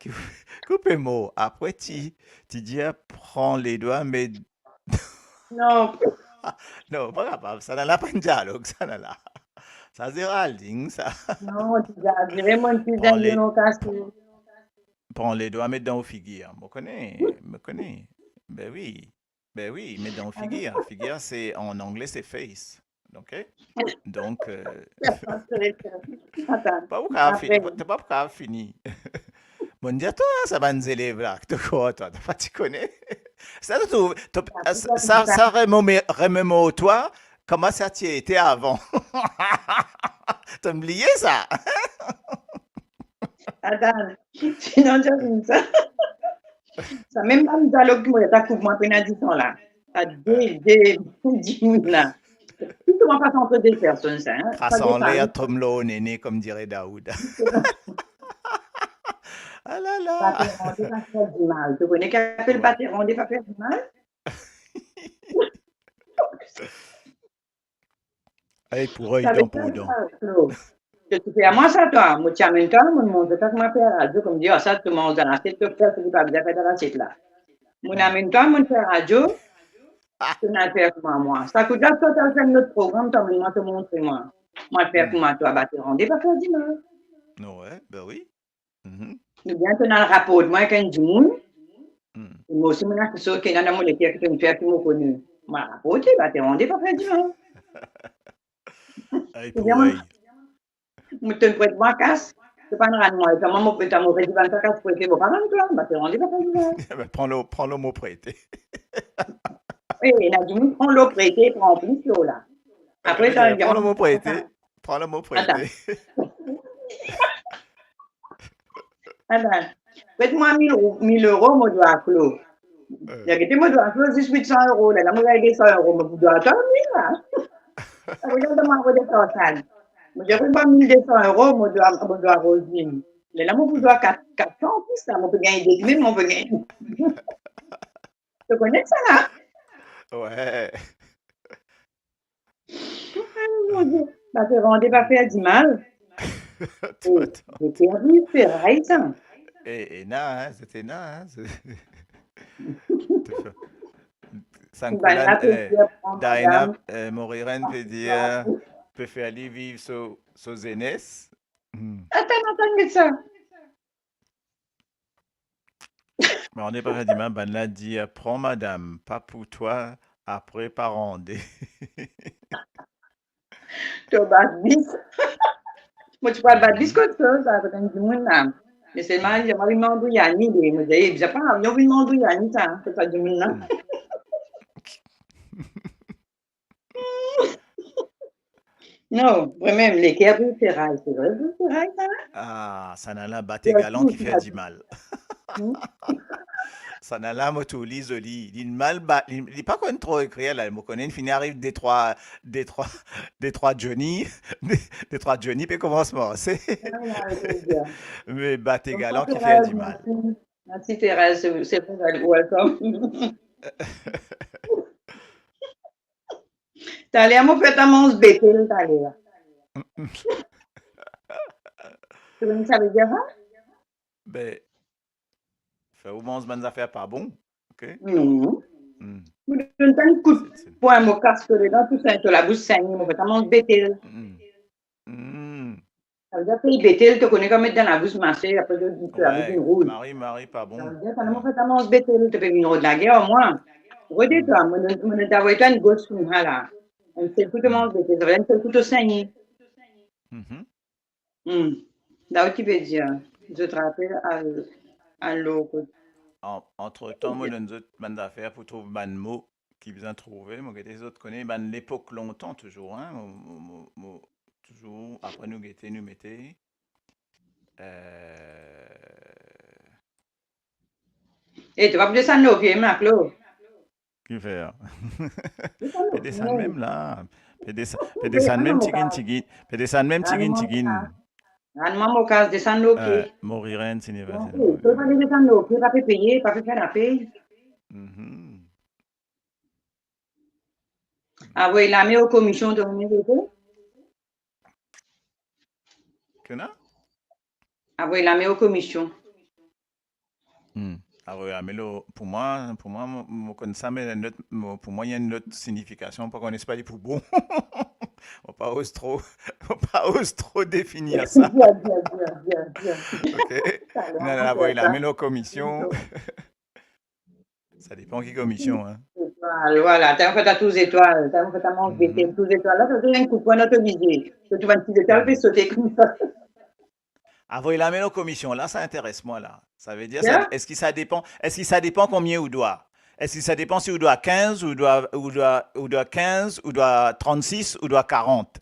coupez-moi. Après, tu dis, prends les doigts, mais Non, Non, pas capable. Ça n'a pas de dialogue, ça n'a là. Ça, c'est Ralding, ça. Non, tu vas dire, mon petit Prends Daniel, les, on casse. prends les doigts, mets dans au figure. Me connais. Ben oui, mets dans au figure. Figure, c'est, en anglais, c'est face. OK? Donc, Attends, pas après. t'as pas pour fini. Mon Dieu, toi, ça va nous élèves là. Tu quoi, toi? T'as pas, tu connais? Ça, ça remémore toi, comment ça t'y était avant. T'as oublié ça? Attends, sinon, tu as vu ça. Ça même pas un dialogue qui m'a coupé pénalisation là. Ça dit là. Tout le monde passe entre deux personnes, ça. Hein? Ça Trace en dépend. l'air, Tom néné, comme dirait Daoud. Ah là là! Pâté rondé va faire du mal. Tu connais qu'à fait le Ouais. pâté rondé va faire du mal? Hey, pour œil Ça veut dans dire pour dent. ça, Flo. Que tu fais à moi ça, toi. Moi, tu amènes toi, moi, mon montre ça, comment faire radio, comme dire, ça, tu manges dans l'assiette, tu fais, tu pas bien fait dans l'assiette là. Mon amène toi, mon faire radio, tu n'as fait pour moi. Ça coûte là, toi, tu as fait notre programme, tu amènes moi, te montrer moi. Moi, faire pour moi, toi, pâté rondé va faire du mal. Ouais, ben oui. Mhm, Nous bien, tu as le rapport de moi avec un du monde. mhm. Moi aussi, mon accusé, qui est dans mon équipe, qui est une fille qui m'a connu. Moi, rapporté, pâté rondé va faire du mal. Hey, Tu viens, pour œil. moi, tu me prêtes moi casse. Tu pas de moi. Comment mon petit amour fait du vent, casse pour tes beaux parents, toi? Bah, t'es rendu pas faire du mal. Ben, prends le mot prêté. Oui, il a dit, prends l'eau prêtée, prends plus l'eau là. Après, tu as dit, Prends le mot prêté. Prends le mot attends, prêté. attends. Prête-moi 1000 euros, moi, dois clos. Euh, Il a dit, moi, dois clos 1800 euros. Là, moi, j'ai 100 euros, moi, dois attendre 1000 là. Regarde-moi, moi, des total. Moi, j'ai pas 1200 euros, moi, dois Rosine. Là, moi, dois 400 en plus, là. Moi, je peux gagner des 1000, moi, je peux gagner. Tu connais ça, là? ouais. Mon Dieu. Bah, t'es rendu pas faire du mal. Toi, Oh, j'ai perdu, c'est vrai, ça. et na, hein, c'était na, hein. Ben, Sankulan, là, tu dis, prends Daina, madame. Moriren peut dire, peut faire aller vivre sur Zénès. Attends, que ça. Mais on n'est pas fait dimanche, ben là, dit, prends madame, pas pour toi, après par rendez. Tu vas bis. Moi, tu parles pas de bis comme ça peut être du monde, là. Mais c'est mal, il m'a demandé Yanni, il me dit, j'ai pas, il m'a demandé Yanni, ça, c'est pas du monde, là. Non, vraiment, les cœurs de ferraille, c'est vrai, de ferraille, ça. Ah, ça n'a là, Il batté y a galant tout, qui il y fait a du tout. mal. Ça n'a là, moi, tout lit, il mal, bat, il pas qu'on trop écrit, là, il me connaît, il finit arrive des trois, des trois Johnny, des trois Johnny, puis commencement, c'est, Ah, il a arrêté de dire. mais batté Donc, galant qui fait Thérèse, du mal. merci. Merci, Thérèse, c'est welcome. T'es allé à mon fait à mon bêtise, t'es allé là. Tu veux ça veut dire ça? Ben, fait au moins, bonnes affaires pas bon, ok? Non. Hmm. Je donne un coup de C'est- poing, mon casque dedans, tout ça, sur la bouche saigne, mon fait à mon bêtise. hmm. Hmm. Ça veut dire que bêtise, tu connais comme mettre dans la bouche marcher, après tu dis la bouche une Ouais, rouge. Marie, pas Ça bon. veut dire que mon fait à mon bêtise, tu fais une roue de la guerre, au moins. Redis-toi, mon t'envoie une gauche sur moi là. Un seul coup de mon bêtise, ça veut dire un seul coup de saigner. Mhm. Là où tu veux dire, je te rappelle à l'eau. Entre-temps, moi, dans d'autres bandes d'affaires pour trouver ban mot qui besoin de trouver, moi, que les autres connaissent, ban l'époque longtemps, toujours, hein, toujours, après nous, guetter, nous mettez. Euh... Et tu vas plus descendre au pied, ma Claude. Qui fait? Descends Peut au descendre pied. même là. Peut descendre même tigin. Peut descendre même tigin. Rends-moi mon casque, descendre au pied. Moriren, c'est une Donc, tu ne peux pas descendre au pied, pas faire payer, pas faire la paye. Mhm. Envoyer la main aux commissions de l'université. Que là? Envoyer la main aux commissions. Ah oui, ah, mais pour moi, comme ça, mais pour moi, il y a une autre signification. Pas qu'on n'est pas dit pour bon. On pas ose trop, on pas ose trop définir ça. Bien, bien, bien, bien, bien. OK? Ça a l'air Non, bon, la voix, c'est il a ça. mis nos commissions. Ça dépend qui commission, hein. Étoiles, voilà, t'as fait à tous étoiles, t'as fait à manche d'été, Mhm. tous étoiles. Là, ça fait un coup de poing autorisé. Que tu vas une petite étoile, puis Mhm. sauter comme ça. Ah, voix, il a mis nos commissions. Là, ça intéresse moi, là. Ça veut dire, Bien? est-ce que ça dépend combien on doit? Est-ce que ça dépend si on doit 15, ou doit 15, ou doit 36, ou doit 40?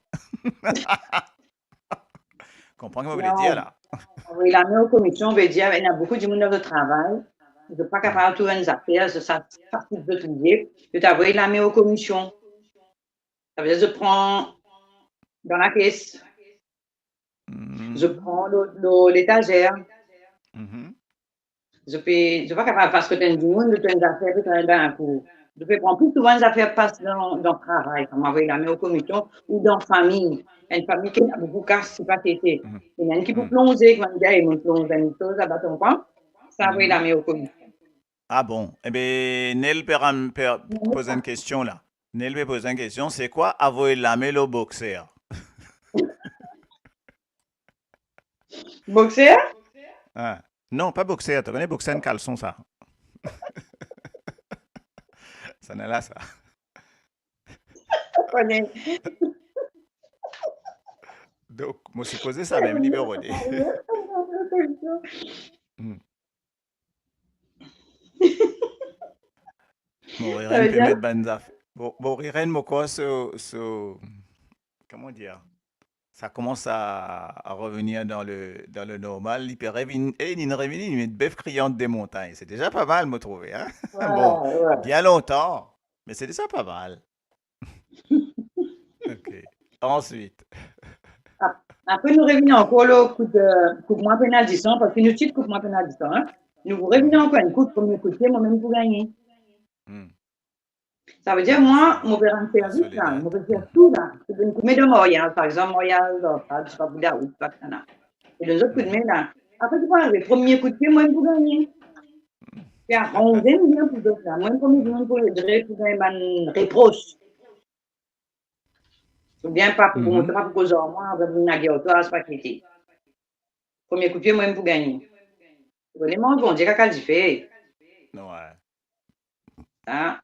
Comprends ce que vous voulez dire, Non, là? oui, la même commission veut dire, il y a beaucoup de monde de travail. Je ne suis pas Mhm. capable de trouver une affaires, ça veut tout dire. Je t'avoue, la même commission. Ça veut dire, je prends dans la caisse, je Mhm. prends l'étagère, Mhm. je suis pas capable parce que tu as du monde, tu as une affaire, tu as un coup. Je peux prendre plus souvent les affaires passent dans le travail, comme avec la même commission, ou dans la famille. Une famille qui a beaucoup de cas, c'est pas été. Mhm. Il y en a qui peut Mhm. plonger, quand ils vont plonger une chose, à battre un point. Ça, oui, la Mhm. même commission. Ah bon? Eh bien, Nel pose une question là. Nel me pose une question, c'est quoi avoir la mélo boxer? Boxer? Ah. Non, pas boxer, tu connais boxer un caleçon ça. Ça n'est là ça. Connais. Donc, moi supposé ça même libéré. Hmm. Bon, Ça Irène veut peut dire, mettre bonnes affaires. Bon, Irène, moi quoi, comment dire? Ça commence à revenir dans le normal. Il peut revenir, il revient, il met une bœuf criante des montagnes. C'est déjà pas mal, me trouver, hein? Bon, ouais, ouais. bien longtemps, mais c'est déjà pas mal. OK. Ensuite. Après, nous revenons encore le coup de moins pénalisant, parce que nous titre coup de moins pénalisant, hein. Nous revenons Mhm. encore un coup de premier coup de pied, moi-même pour gagner. Hmm. Ça veut dire, La, moi, so- mon père en la service, là, soledad. mon père faire tout, là. C'est une coup de Montréal, par exemple, Montréal, je sais pas, Bouddha, ou pas, là. Et les autres coups de Mhm. main, là. Après, tu vois, le premier coup de pied, moi-même pour gagner. Puis, on aime bien pour d'autres, là. Moi-même, premier coup pour le dire, pour gagner, une reproche. Ou bien pas pour montrer, Mhm. pas pour cause en moi, on va venir à la guerre, toi, c'est pas quitté. Premier coup de pied, moi-même pour gagner. Les gens vont dire qu'à fait. Ouais. Hein?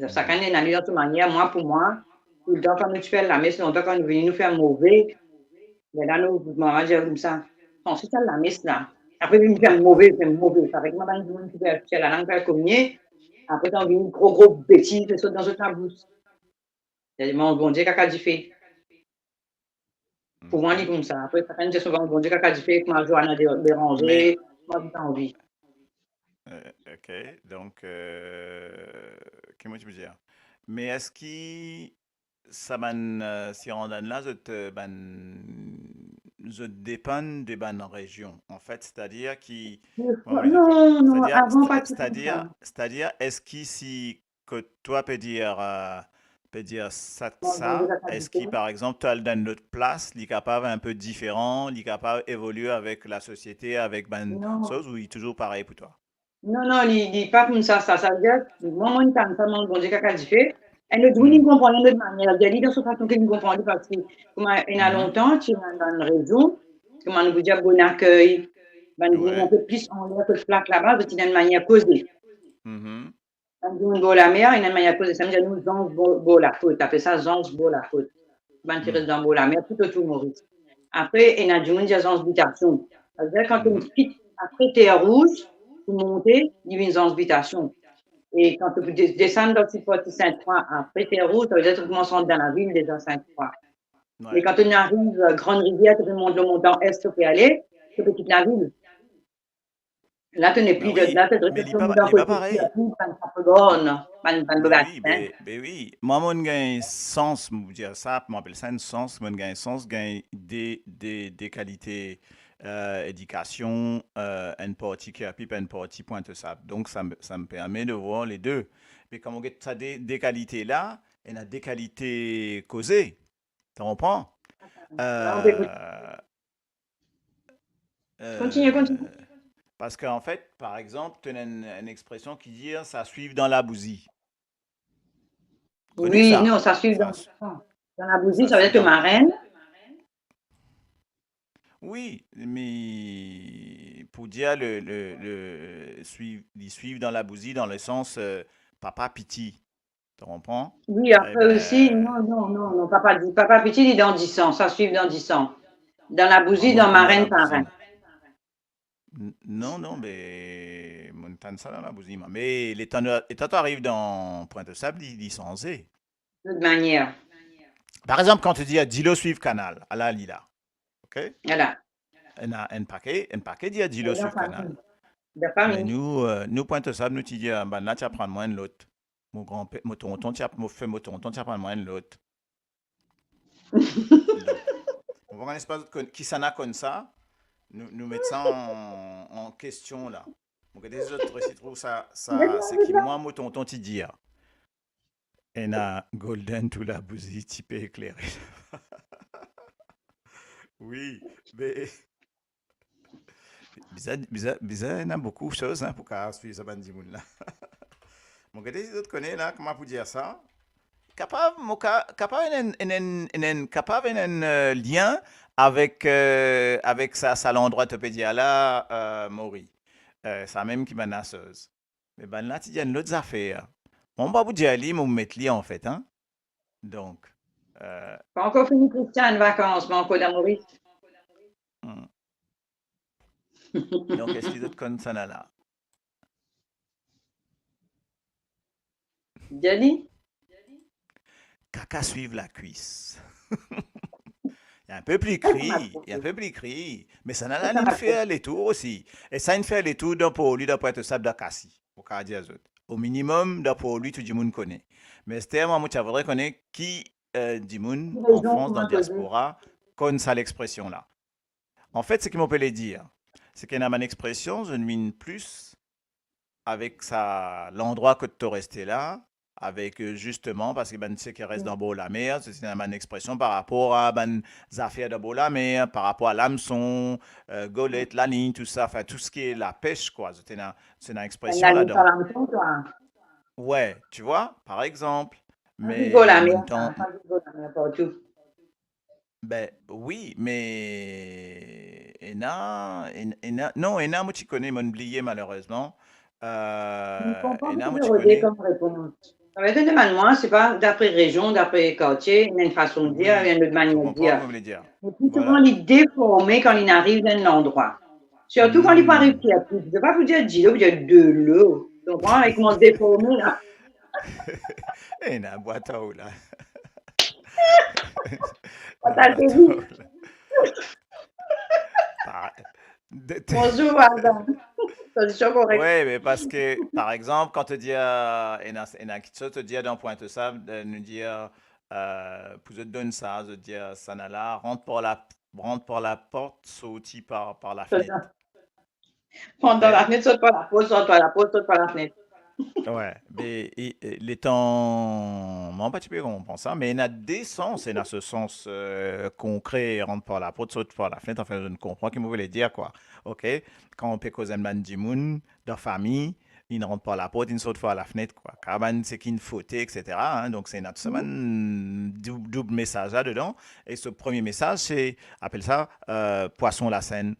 Chacun Mhm. est dans de toute manière, moi pour moi, tout le temps quand nous faisons la messe, longtemps quand nous venons nous faire mauvais, mais là, nous, maman dit comme ça, on se fait la messe là. Après, nous faisons mauvais, nous faisons mauvais. Avec moi, nous faisons la langue faire communier. Après, on vient une gros bêtise, ça saute dans notre bouche. C'est mon bon Dieu, caca du fait. Pour moi, il est Mhm. comme ça. Après, chacun dit souvent, bon Dieu, caca du fait, comment Johanna Mais, déranger, moi, j'ai envie. OK. Donc, comment tu peux dire? Mais est-ce que ça si on donne là, je dépend de ban région. En fait, c'est-à-dire qui, comment je veux dire ça? Non, non, C'est-à-dire, avant, pas tout comme ça. est-ce qu'ici que toi peut dire Bon Dieu, ça, caca du est-ce fait. que par exemple, tu as dans notre place, il est capable un peu différent, il est capable d'évoluer avec la société, avec ben Non. chose ou il est toujours pareil pour toi? Non, non, il dit pas comme ça. Ça veut dire, moi, moi, quand ça, mon bon Dieu, caca du fait. Elle ne dit Hmm. comprend de manière. Elle dit dans ce façon qu'il ne comprend pas parce que, comme il y a Mhm. longtemps, tu es dans une région, comme on vous dit, bon accueil, ben, vous Ouais. montez plus en l'air que le plaque là-bas, c'est une manière causée. Mhm. Quand vous beau la mer, il y a une manière causée. Ça veut dire, nous, zonz, beau la faute. Tu fait ça, zonz, beau la faute. Ben, tu Hmm. restes dans beau la mer, tout autour de Maurice. Après, il y a du monde qui a zonz habitation. Ça veut dire, quand tu Mhm. quittes, après, tu es rouge, tu montes, il y a une zonz habitation. Et quand tu descends dans le Saint-Croix, après Pérou, ça veut dire que tu commences dans la ville déjà Saint-Croix. Mais Ouais. quand tu arrives à Grande Rivière, tu remontes le montant Est, tu peux aller, tu peux quitter la ville. Là, tu n'es Ben plus de oui, là, tu es mais dans il le est pas côté qui a pareil. plus, pas de bonne, pas de Ben oui, bâtiment. ben oui. Moi, mon gain sens, je dire ça, je m'appelle ça un sens, mon gain sens, gain des qualités éducation, une partie qui a puis une partie pointe ça. Donc, ça me permet de voir les deux. Mais comme on a ça des qualités là, il y a des qualités causées. Tu comprends? Là, on peut écouter. Euh, Continue, euh, continue. Parce qu'en fait, par exemple, tu as une expression qui dit ça suit dans la bousille. Connais Oui, ça? non, ça suit Ça, dans la bougie, ça ça veut suit dire que dans. marraine. Oui, mais pour dire ils suivent dans la bousille dans le sens papa piti. Tu comprends? Oui, Eh après aussi, ben, non, papa petit dit dans 10 ans, ça suit dans 10 ans. Dans la bougie, moi, dans comme dans la marraine, bousille. parrain. Non, non, mais montagne ça dans la bousille. Mais les temps arrivent dans Pointe-Sable, ils sont zé. De toute manière. Par exemple, quand tu dis Dilo suivre canal, à la lila, ok? Voilà. Un paquet dit Dilo De la suivre canal. famille. De Mais famille. nous Pointe-Sable, nous, tu dis, ben là, tu vas prendre moins de l'autre. Mon grand-père, mon tonton, mon tonton, tu vas prendre moins de l'autre. Donc, on va un espace qui s'en a comme ça, nous mettons ça en question là. Donc, des autres, si trouvent ça c'est qui moi, mon tonton, tu dis, et na golden tout la bousille, type éclairé. Oui, mais bizarre, il y a beaucoup de choses hein, pour qu'on suive ça, bandimoun là. Mon gars, des autres connaissent là, comment pour dire ça? Capable un lien avec ça l'endroit te peut dire là Maury ça même qui menaceuse mais ben là tu dis une autre affaire on va vous dire ali mon mettre li en fait hein donc euh, Pas encore fini Christian en vacances, mon code à Maurice. hmm. Donc est-ce qu'ils autres connaissent ça là Jenny? caca suivre la cuisse. Il y a un peu plus cri, il y a un peu plus cri. Mais ça n'a Ça pas m'a fait les tours aussi. Et ça, il fait les tours d'un pour lui, d'après être sable d'Akassi. Au cas des autres. Au minimum, d'après lui, tout le monde connaît. Mais c'était moi, tu voudrais connaître qui, du monde, en raison France, pour dans la m'imposer. diaspora, connaît ça l'expression là. En fait, ce qu'il m'appelle les dire, c'est qu'il y a une expression, je ne mine plus avec l'endroit que tu resté là, avec justement, parce que ben, tu sais qu'il reste dans beau la mer, c'est une expression par rapport à ben, les affaires de beau la mer, par rapport à l'hameçon, golette, la ligne, tout ça, enfin tout ce qui est la pêche, quoi. C'est une Elle expression n'a pas là-dedans. la maison, toi. Ouais, tu vois, par exemple, Pas du beau la mais mon mer, temps, pas du beau la mer partout. ben oui, mais non, Ena, moi tu connais, m'ont oublié malheureusement. Je ne comprends pas Ena, ce moi que tu vous dire connais. comme réponse. Ça va être demande-moi, c'est pas d'après région, d'après quartier, il y a une façon de dire, il y a Oui, une autre tu manière de comprends ce que dire. je voulais dire. Mais plus souvent, Voilà. il est déformé quand il arrive dans l'endroit. Surtout quand il pas Hmm. réussi à tout. Je ne vais pas vous dire Gilo, vous dire de l'eau. Tu comprends? Il commence à déformer, là. Et na boîte à eau là. Quand Na t'as le boîte à eau début. là. Par- de- de- Bonjour, Adam. C'est correct. Ouais, mais parce que, par exemple, quand tu dis, et na kitso te dit dans Pointe-Sable, de nous dire, pour te donner ça, de dire, ça n'a là, rentre par la porte, sorti par la fenêtre. Rentre OK? dans la fenêtre, saute par la porte, saute par la porte, saute par la fenêtre. Ouais, mais les temps, non pas tu peux comprendre ça, mais il y a des sens, il y a ce sens concret, rentre par la porte, saute par la fenêtre, enfin je ne comprends qui me voulait dire quoi, ok? Quand on peut causer un man du monde, de famille, il ne rentre par la porte, il ne saute par la fenêtre quoi, car man c'est qu'il faut, etc. hein, donc c'est une double message là-dedans, et ce premier message c'est, appelle ça, poisson la Seine.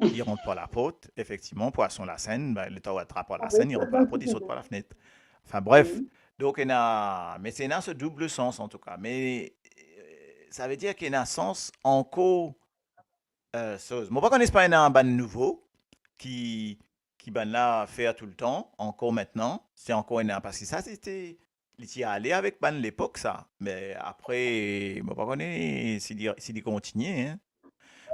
Il rentre par la porte, effectivement, poisson la Seine, ben, le temps attrape par la Seine, il rentre par la porte, il saute par la fenêtre. Enfin bref, donc mais c'est dans ce double sens en tout cas. Mais ça veut dire qu'il y a un sens encore chose. Moi, pas qu'on pas un ban nouveau qui ban là faire tout le temps, encore maintenant, c'est encore un parce que ça c'était il y allé avec ban l'époque ça. Mais après, moi pas qu'on est s'il continue, hein.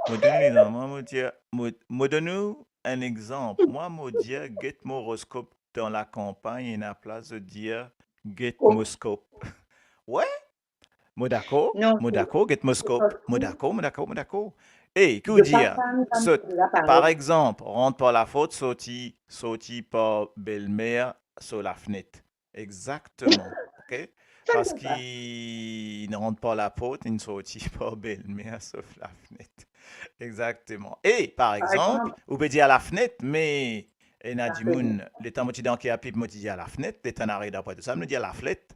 Me donner un exemple. Moi, me donne un exemple. Moi, me dire get moroscope dans la campagne, et la place de dire get Oh, moscope. Ouais, non, moi d'accord, get c'est pas moscope. Moi tout. d'accord, moi d'accord, moi d'accord. Et que De dire? papa, nous sommes Saute, là, par pareil. exemple, rentre par la faute, sorti par belle-mère sur la fenêtre. Exactement. OK? Ça, Parce c'est ça. qu'il ne rentre pas la porte, il ne sortit pas belle-mère sur la fenêtre. Exactement. Et par Par exemple, exemple, ou peut dire à la fenêtre, mais et n'a la dit fenêtre. moun, l'état moti dans qui a pipe moti dit à la fenêtre, l'état n'arrête d'après tout ça, me dit à la fenêtre.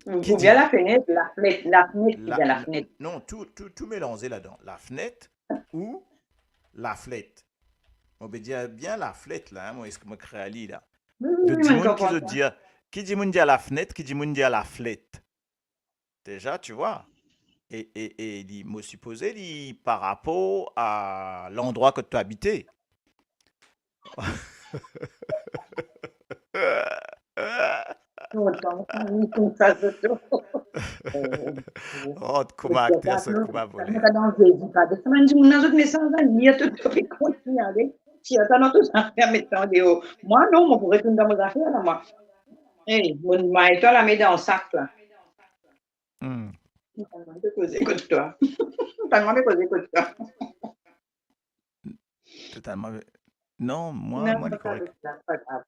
Qui Ou bien dit la fenêtre, c'est la, bien la fenêtre. non, tout mélangé là-dedans. La fenêtre ou la flette. On peut dire bien la flette là, hein, moi, est-ce que me crée ali là. Oui, De oui, oui, dit je moun comprends ça. qui dit moun dit à la fenêtre, qui dit moun dit à la flette. Déjà, tu vois. Et il me supposé par rapport à l'endroit que tu habitais. Longtemps, oui, comme ça, c'est tout. Oh, oh. Oh, Le comment acteur ce spectacle, coup va ça nous voler. a dans le jeudi, pas de semaine, je m'en autres messages, il y a tout, puis continuer avec. Si attends, tout ça, mettant des hauts. Moi, non, moi, pour retourner dans mes affaires, là, moi. Hey, mon maïto, la met dans le sac, là. Hmm, Tellement de causer contre toi. Tellement de causer contre toi. totalement. Non, Non, moi, il est c'est correct. pas grave.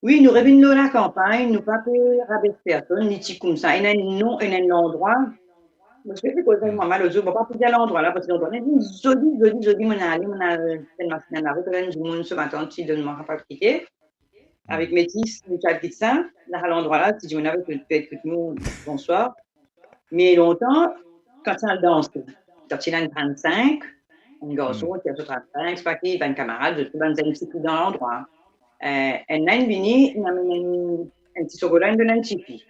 Oui, nous Hmm, revenons de la campagne, nous pas peur avec personne, ni petit comme ça. Il y a un nom, il y a un endroit. Je vais faire causer avec hmm, maman le jour, je ne vais pas dire l'endroit là, parce qu'on a dit joli, mon allé, mon a fait ma semaine la route, là, je me suis matin, si de ne m'en pas quitter. Avec hmm. Métis, Michael Kitsin, là, à l'endroit là, si je m'en avais fait tout le monde, bonsoir. Mais longtemps, quand il a dansé, quand il a une 35, un garçon qui a 35, c'est pas qui, il a une camarade, je trouve dans un petit coup dans l'endroit. Un an vini, il amène un petit chocolat, il donne un chipi.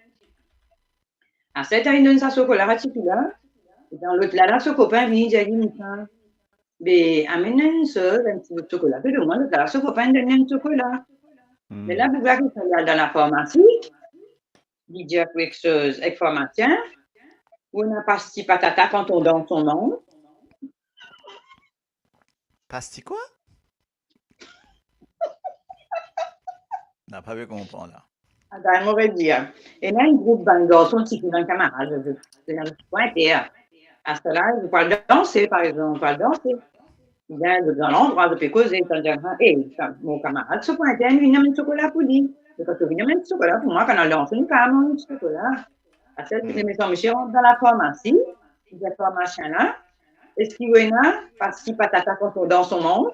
À 7 ans, il donne sa chocolat à chipi là. Et dans l'autre là, son copain vient, il dit, mais amène une seule, un petit bout de chocolat. Puis le monde, là, son copain donne un chocolat. Mais là, Hmm. vous voyez qu'il est dans la pharmacie, il dit quelque chose avec pharmacien, ou on a pas si patata quand on donne son nom. Pasti quoi? N'a pas pu comprendre là. Ah, on aurait dit. Et là, un groupe d'un garçon qui est un camarade, c'est un point terre. À ce là, il parle danser, par exemple, il parle danser. Il vient dans l'endroit de causer, c'est-à-dire, mon camarade se pointait, lui, il a un chocolat pour lui. Et quand il a un chocolat pour moi, quand on danse, il a un chocolat. À celle qui Hmm. met son monsieur rentre dans la pharmacie, il dit, pharmacien là, est-ce qu'il veut là, parce qu'il patata quand on danse son monde.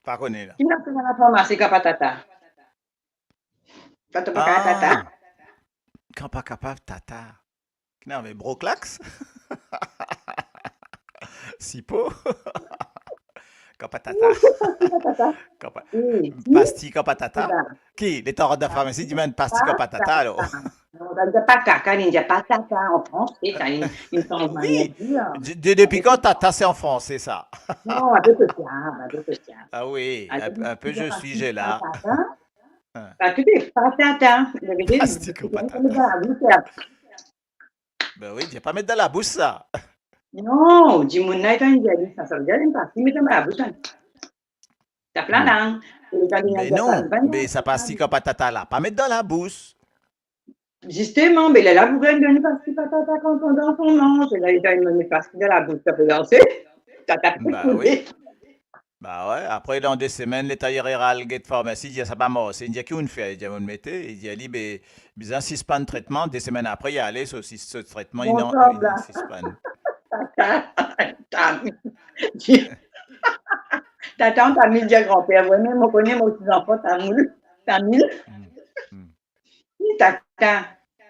Pas connu là. Qui n'a plus dans la pharmacie qu'à patata? Quand tu pas qu'à tata? Ah, quand pas capable, tata. Non, mais Broclax? Sipo? Quand pas tata. Patata. Quand pas- Oui, Pasti quand pas c'est tata. ça. Qui? Les torts de pharmacie, dis-moi pasti quand pas tata alors. On va dire pas caca, il dit pas tata en français, ça, il change manière Oui, de dire. depuis quand tata c'est en français ça? Non, un peu social, un peu social. Ah oui, Alors, un peu il dit je pas suis, j'ai là. tata, Hein. bah, tu dis pas tata. Je veux dire, Pasti tu quand pas connais tata. ça, oui, c'est. Ben oui, j'ai pas mettre dans la bouche ça. Non, dis mon naïf, il dit ça veut dire une partie, mais dans la bouche, t'as plein Hmm. langue. Et quand il Mais dit pas, non, mais ça pasti quand pas tata là. Pas mettre dans la bouche. justement, mais là, vous voulez donner parce que tata quand on danse, on mange. Et là, il donne une partie de la bouche, ça peut danser. Tata peut Bah oui. couler. Bah ouais, après dans 2 semaines, l'État général de pharmacie dit ça pas mort. C'est une dit qu'on fait, il dit on mettait, il dit ali ben bizarre suspend traitement 2 semaines après il allait ce traitement Bonsoir, il là. suspend. Tata, tata, on t'a mis le grand-père. Ouais, même on connaît mon petit-enfant, t'as mis. Hmm, hmm. Tata, Tata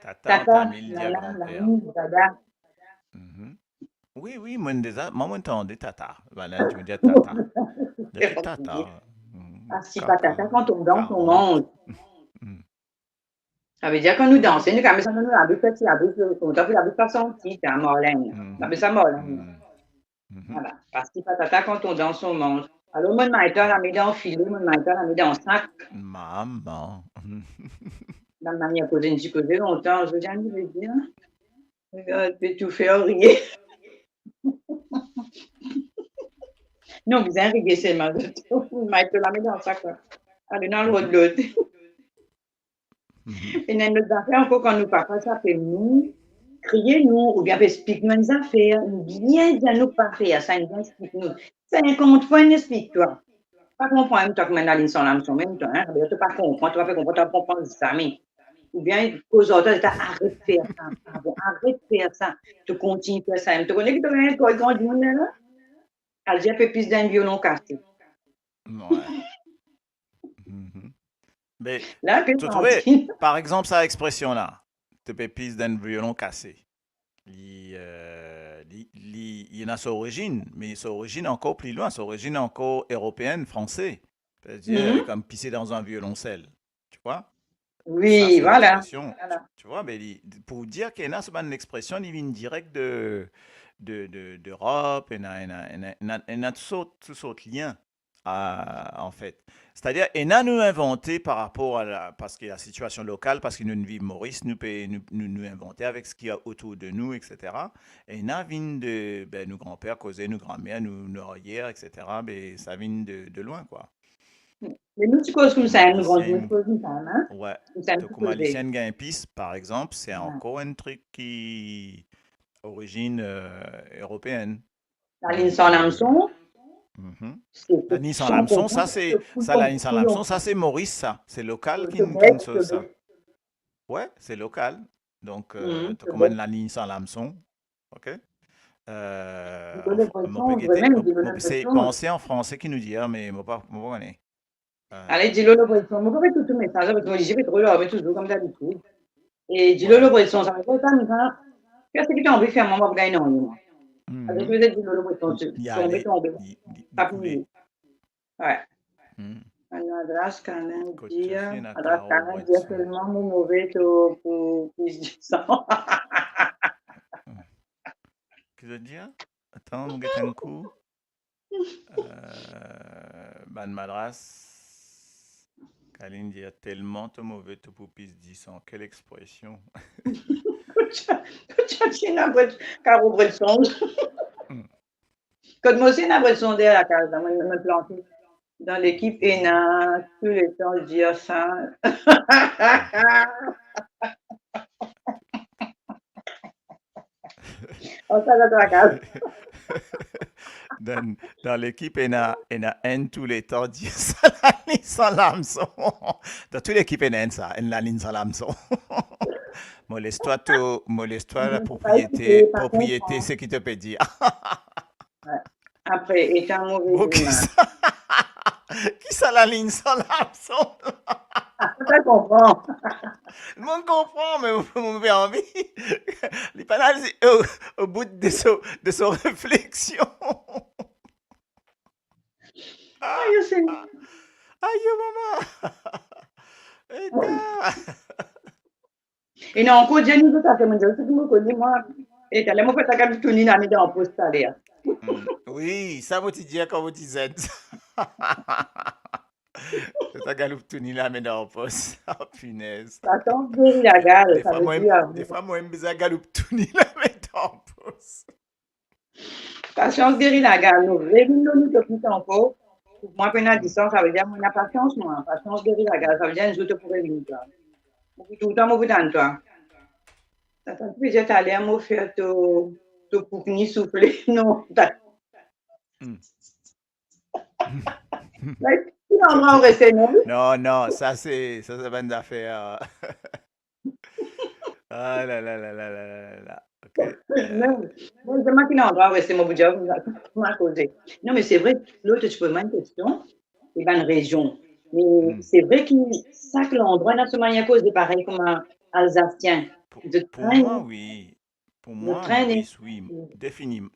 on t'a tata, mis le la dia la, la, grand-père. mi, dada. Mhm. Oui, oui, moi déjà, moi m'entendais tata. Voilà, je me dis tata. Je dis tata. Ah, si pas Caca, tata, quand on danse, on 40. mange. Hmm. Ça veut dire quand nous dansons, nous, quand nous avons fait, la bouche, on t'a fait la bouche façon petite, à Morlaine. La bouche Mhm. à Morlaine. Mhm. Mhm. Voilà. Parce que patata, quand on danse, on mange. Alors, mon maïta l'a mis dans le filet, mon maïta l'a mis dans le sac. Maman. Dans la manière que j'ai causé longtemps, je viens de le dire. Regarde, tu peux tout faire rire. Non, vous avez rigué seulement. Mon maïta l'a mis dans le sac. Allez, dans l'autre, Mhm. l'autre. Mhm. Et dans nos affaires, encore quand nous papa, ça fait nous, crier nous, ou bien explique-nous nos affaires, nous bien dire nous pas faire, ça nous explique nous. 50 fois, nous explique toi. Pas comprendre, toi, que maintenant, ils sont là, ils sont même temps, hein. Tu pas comprendre, tu vas faire comprendre, tu vas comprendre ça, mais. ou bien cause autres, arrête de faire ça, pardon, arrête de faire ça, tu continues de faire ça. Tu connais que tu as un grand monde là? Elle dit un peu plus d'un violon cassé. Ouais. Mhm. Mais Là, puis tu on trouvais, dit, par exemple, cette expression-là, te pépisse d'un violon cassé. Il y en a son origine, mais son origine encore plus loin, son origine encore européenne, français. C'est-à-dire comme pisser dans un violoncelle. Tu vois? Ça, oui, c'est voilà. l'expression. Voilà. Tu vois, mais pour dire qu'il y a une expression, il vient direct d'Europe, il y a tous sortes de liens, en fait. C'est-à-dire, il a nous inventé par rapport à parce que la situation locale, parce que nous vivons Maurice, nous inventer avec ce qu'il y a autour de nous, etc. Et il a vient de nos grands-pères, causés, nos grands-mères, nos arrières, etc. Mais ça vient de loin, quoi. Mais nous, tu causes comme Comme ça, nous grandissons, haïtien, nous causes comme ça, hein? ouais. Nous sommes Donc, tous comme causés. haïtien Gain-Pisse, par exemple, c'est Voilà. encore un truc qui origine européenne. La ligne Donc, sans l'hameçon, mhm. c'est La Nice en sans l'hameçon, ça comprendre, c'est la Nice en l'hameçon, ça c'est Maurice, ça. C'est local qui nous sauce ça. Ouais, c'est local. Donc, tu commandes la Nice en l'hameçon. OK? C'est pensé en français qui nous dit, mais moi pas connais. Allez, dis-le le brisson. Moi, je fais tout le message parce que moi, j'y vais trop là, mais toujours comme d'habitude. Et dis-le le brisson, ça va pas ça, mais ça. Qu'est-ce que tu as envie de faire, maman, pour gagner en ligne? Parce que je vais dis-le le brisson, tu tombes, tombes. Pas plus. Ouais. Adresse canadienne, adresse canadienne seulement, mon mauvais pour plus de 100. Qu'est-ce que je dis? Attends, on get un coup. Ban Madras. Kaline dit tellement te mauvais te poupis 10 ans. Quelle expression. Tu as une caro brisson. Quand moi aussi, une brisson derrière la case, dans me planter. Dans l'équipe ENA, tous les temps, dire ça. On s'arrête à la case. Dans l'équipe, il y a un tous les temps, dire ça, la ligne sans l'hameçon. Dans toute l'équipe, il y a ça, la ligne sans l'hameçon. Moleste-toi la propriété, ce qui te peut dire. Ouais. Après, est un mauvais humain. Qui ça la ligne sans l'hameçon? Ça comprend. Le monde comprend, mais on fait envie. Les panels, au bout de son réflexion. Aïe, c'est... Aïe, maman. Et non, encore Dieu nous a fait mon Dieu, c'est tout le monde moi. Et t'as l'air, moi, fait ta carte tourner dans mes dents, poste à l'air. Oui, ça vous dit quand vous dites. Ta galoupe tourner là, mais dans le poste. Oh, punaise. Ça tombe de la gale, ça veut dire. Des fois, moi, j'aime bien galoupe tourner là, mais dans le poste. Patience guérit la gale, nous réunissons nous depuis encore. Pour moi, quand on a dit ça, ça veut dire, moi, on a patience, moi. Patience guérit la gale, ça veut dire, nous autres pour réunir toi. Tout le temps, moi, vous donne toi. Ça fait plaisir d'aller à mon faire te pour ni souffler, non. Non, ça c'est bonne affaire. Ah là là là là là là. Ok. Moi, je m'en endroit rester mon budget, non, mais c'est vrai, l'autre, tu peux une question, c'est pas une région. Mais c'est vrai que chaque endroit, dans ce manière, cause des pareils comme un Alsacien. Pour moi, oui. Pour moi, Maurice, oui.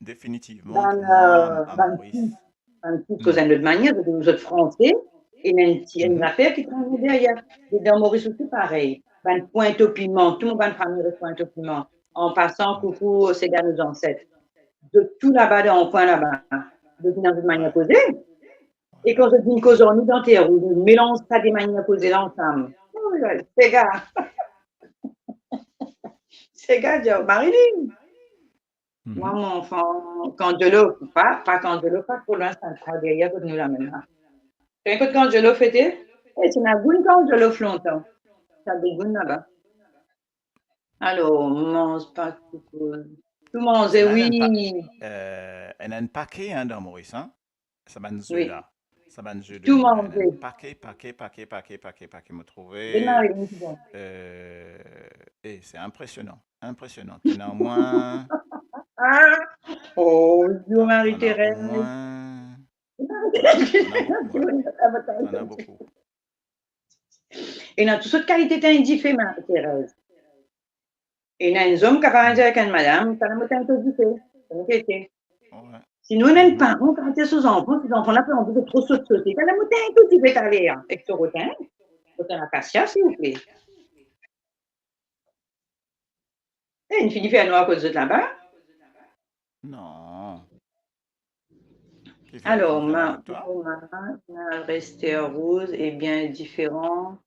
Définitivement. Pour moi, à Maurice. Cause d'une autre manière, nous autres Français, et même s'il y a une affaire qui traîne derrière. Et dans Maurice aussi, pareil. Ben, pointe au piment, tout le monde va famille de pointe au piment. En passant, coucou, c'est gars nos ancêtres. De tout là-bas, dans le coin là-bas, de dans une manière posée. Et quand je dis une cause en identitaire, où on mélange ça des manières posées ensemble. Oh, c'est gars. C'est gars, dire Marilyn. Moi, mon enfant, quand de l'eau, pas quand de l'eau, pas pour l'instant, ça derrière, pour nous la maintenant. Tu écoutes quand de l'eau fêté? Et tu n'as goûté quand de l'eau longtemps. Ça dégoûte là-bas. Alors, mange pas tout. Tout manger, oui. Elle a un paquet dans Maurice, hein? Ça m'a dit oui. là. Ça va un jeu de Tout mots là. Un manger. paquet, me Et non, trouver. il est bon. Et c'est impressionnant. Tu en as au moins, Ah! Oh, Dieu, t'en as au Marie-Thérèse. moins, t'en as beaucoup, hein. T'en as beaucoup. Et dans toutes sortes de qualités, t'as indiffé, Marie-Thérèse. Et dans un homme qui a avec une madame, t'as un indiffé. Ouais. Sinon, on a un Mhm. parent qui a été sous enfants, ces enfants-là, puis on peut trop sauter. T'as la montagne que tu peux aller, hein. Avec ce rotin, rotin acacia, s'il vous plaît. Et une fille qui fait un noir à cause de là-bas. Non. Qui fait Alors, noir ma avec toi? resté rose est bien différent.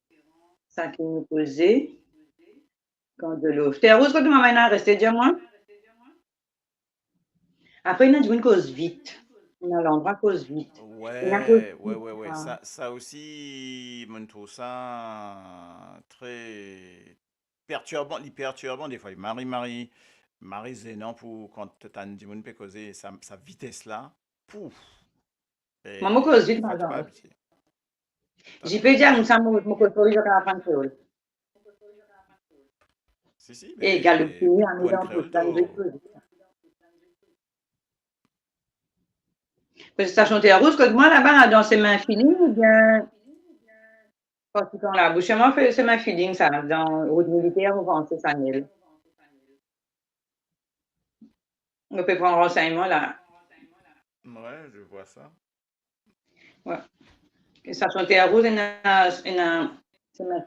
Ça qui nous posait quand de l'eau. C'était rose quand maman a resté, dis-moi. Après, il y a une cause vite. On a l'endroit cause vite. Il y a cause Ouais. vite. Ça aussi, je trouve ça très perturbant des fois. Marie Zénan pour quand tu as dit mon peut causer sa vitesse là. Pouf. Maman cause Et vite, des par fois, tu pas exemple. habitué. J'y peux dire, nous sommes mon cause pour lui, je vais apprendre créole. Si, Et mais galopiner, en pour un dans tout créole, ça, nous cause. Parce que station Terre Rouge, que moi, là-bas, dans ses mains feeling, ou bien, quand tu la bouche, moi, c'est ma feeling, ça, dans route militaire, on pense, c'est ça, Nil. On peut prendre renseignement, là. ouais, je vois ça. Ouais. Et station Terre Rouge, c'est ma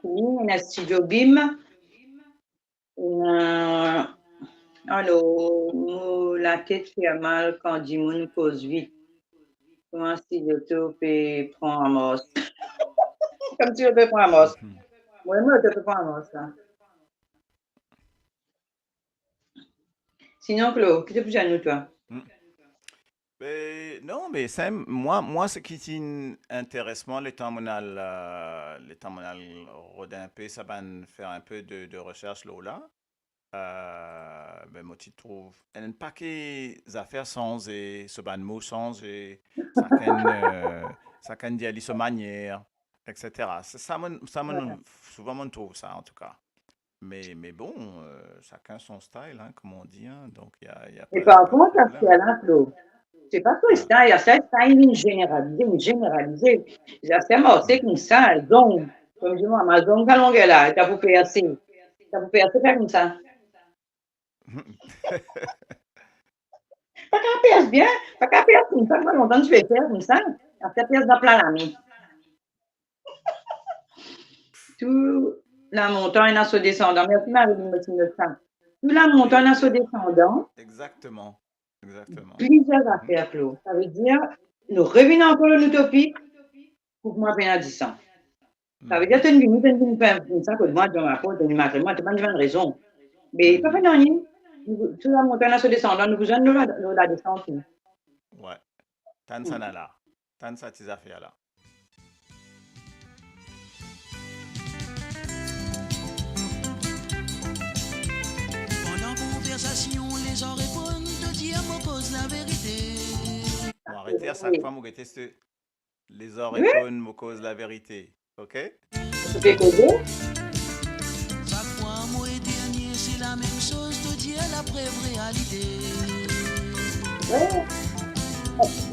feeling, il y a studio BIM, alors, la tête fait mal quand Dimon cause vite. Comment si l'auto peut prendre un mort? Comme tu peux prendre un mort. Moi, je peux prendre un mort, ça. Sinon, Claude, qu'est-ce que tu as nous, toi? Non, mais ça, moi, ce qui t'intéresse, les temps monal rodin un peu, ça va me faire un peu de recherche là. Ben, moi, tu trouves un paquet d'affaires sans et ce ban mot sans et ça can dire à manière, etc. Souvent, on trouve ça, en tout cas. Mais bon, chacun son style, hein, comme on dit, hein, donc il y a Et pas par de contre, ça se problème. fait là, Claude. C'est pas tout ça, il y a ça, styling généralisé. Il y a ça, moi, c'est comme ça, donc, comme je dis, moi, ma zone, quand on est là, t'as pour faire assez. T'as pour faire assez, faire comme ça. Pas qu'à perdre bien, pas qu'à perdre comme ça, pas longtemps tu fais faire comme ça. Après, perdre dans plein l'ami. Tout la montagne a ce descendant. Merci Marie-Line de ça. Tout la montagne a ce descendant. Exactement. Plusieurs affaires, Claude. Ça veut dire, nous revenons encore à l'utopie pour moi, bien à 10 ans. Ça veut dire, tu as une faire ça, que moi, je m'apporte, une matin, moi, tu n'as pas de raison. Mais pas fait rien. Tout la montagne a ce descendant, nous besoin de la descente. Ouais. Tan ça n'a là. Tan ça tes affaires là. Pendant conversation, les gens répondent, de dire me cause la vérité. On va arrêter à chaque fois, moi, les oreilles me causent la vérité. OK? Tu peux causer? Chaque fois, moi et dernier, c'est la même chose, de dire la brève réalité.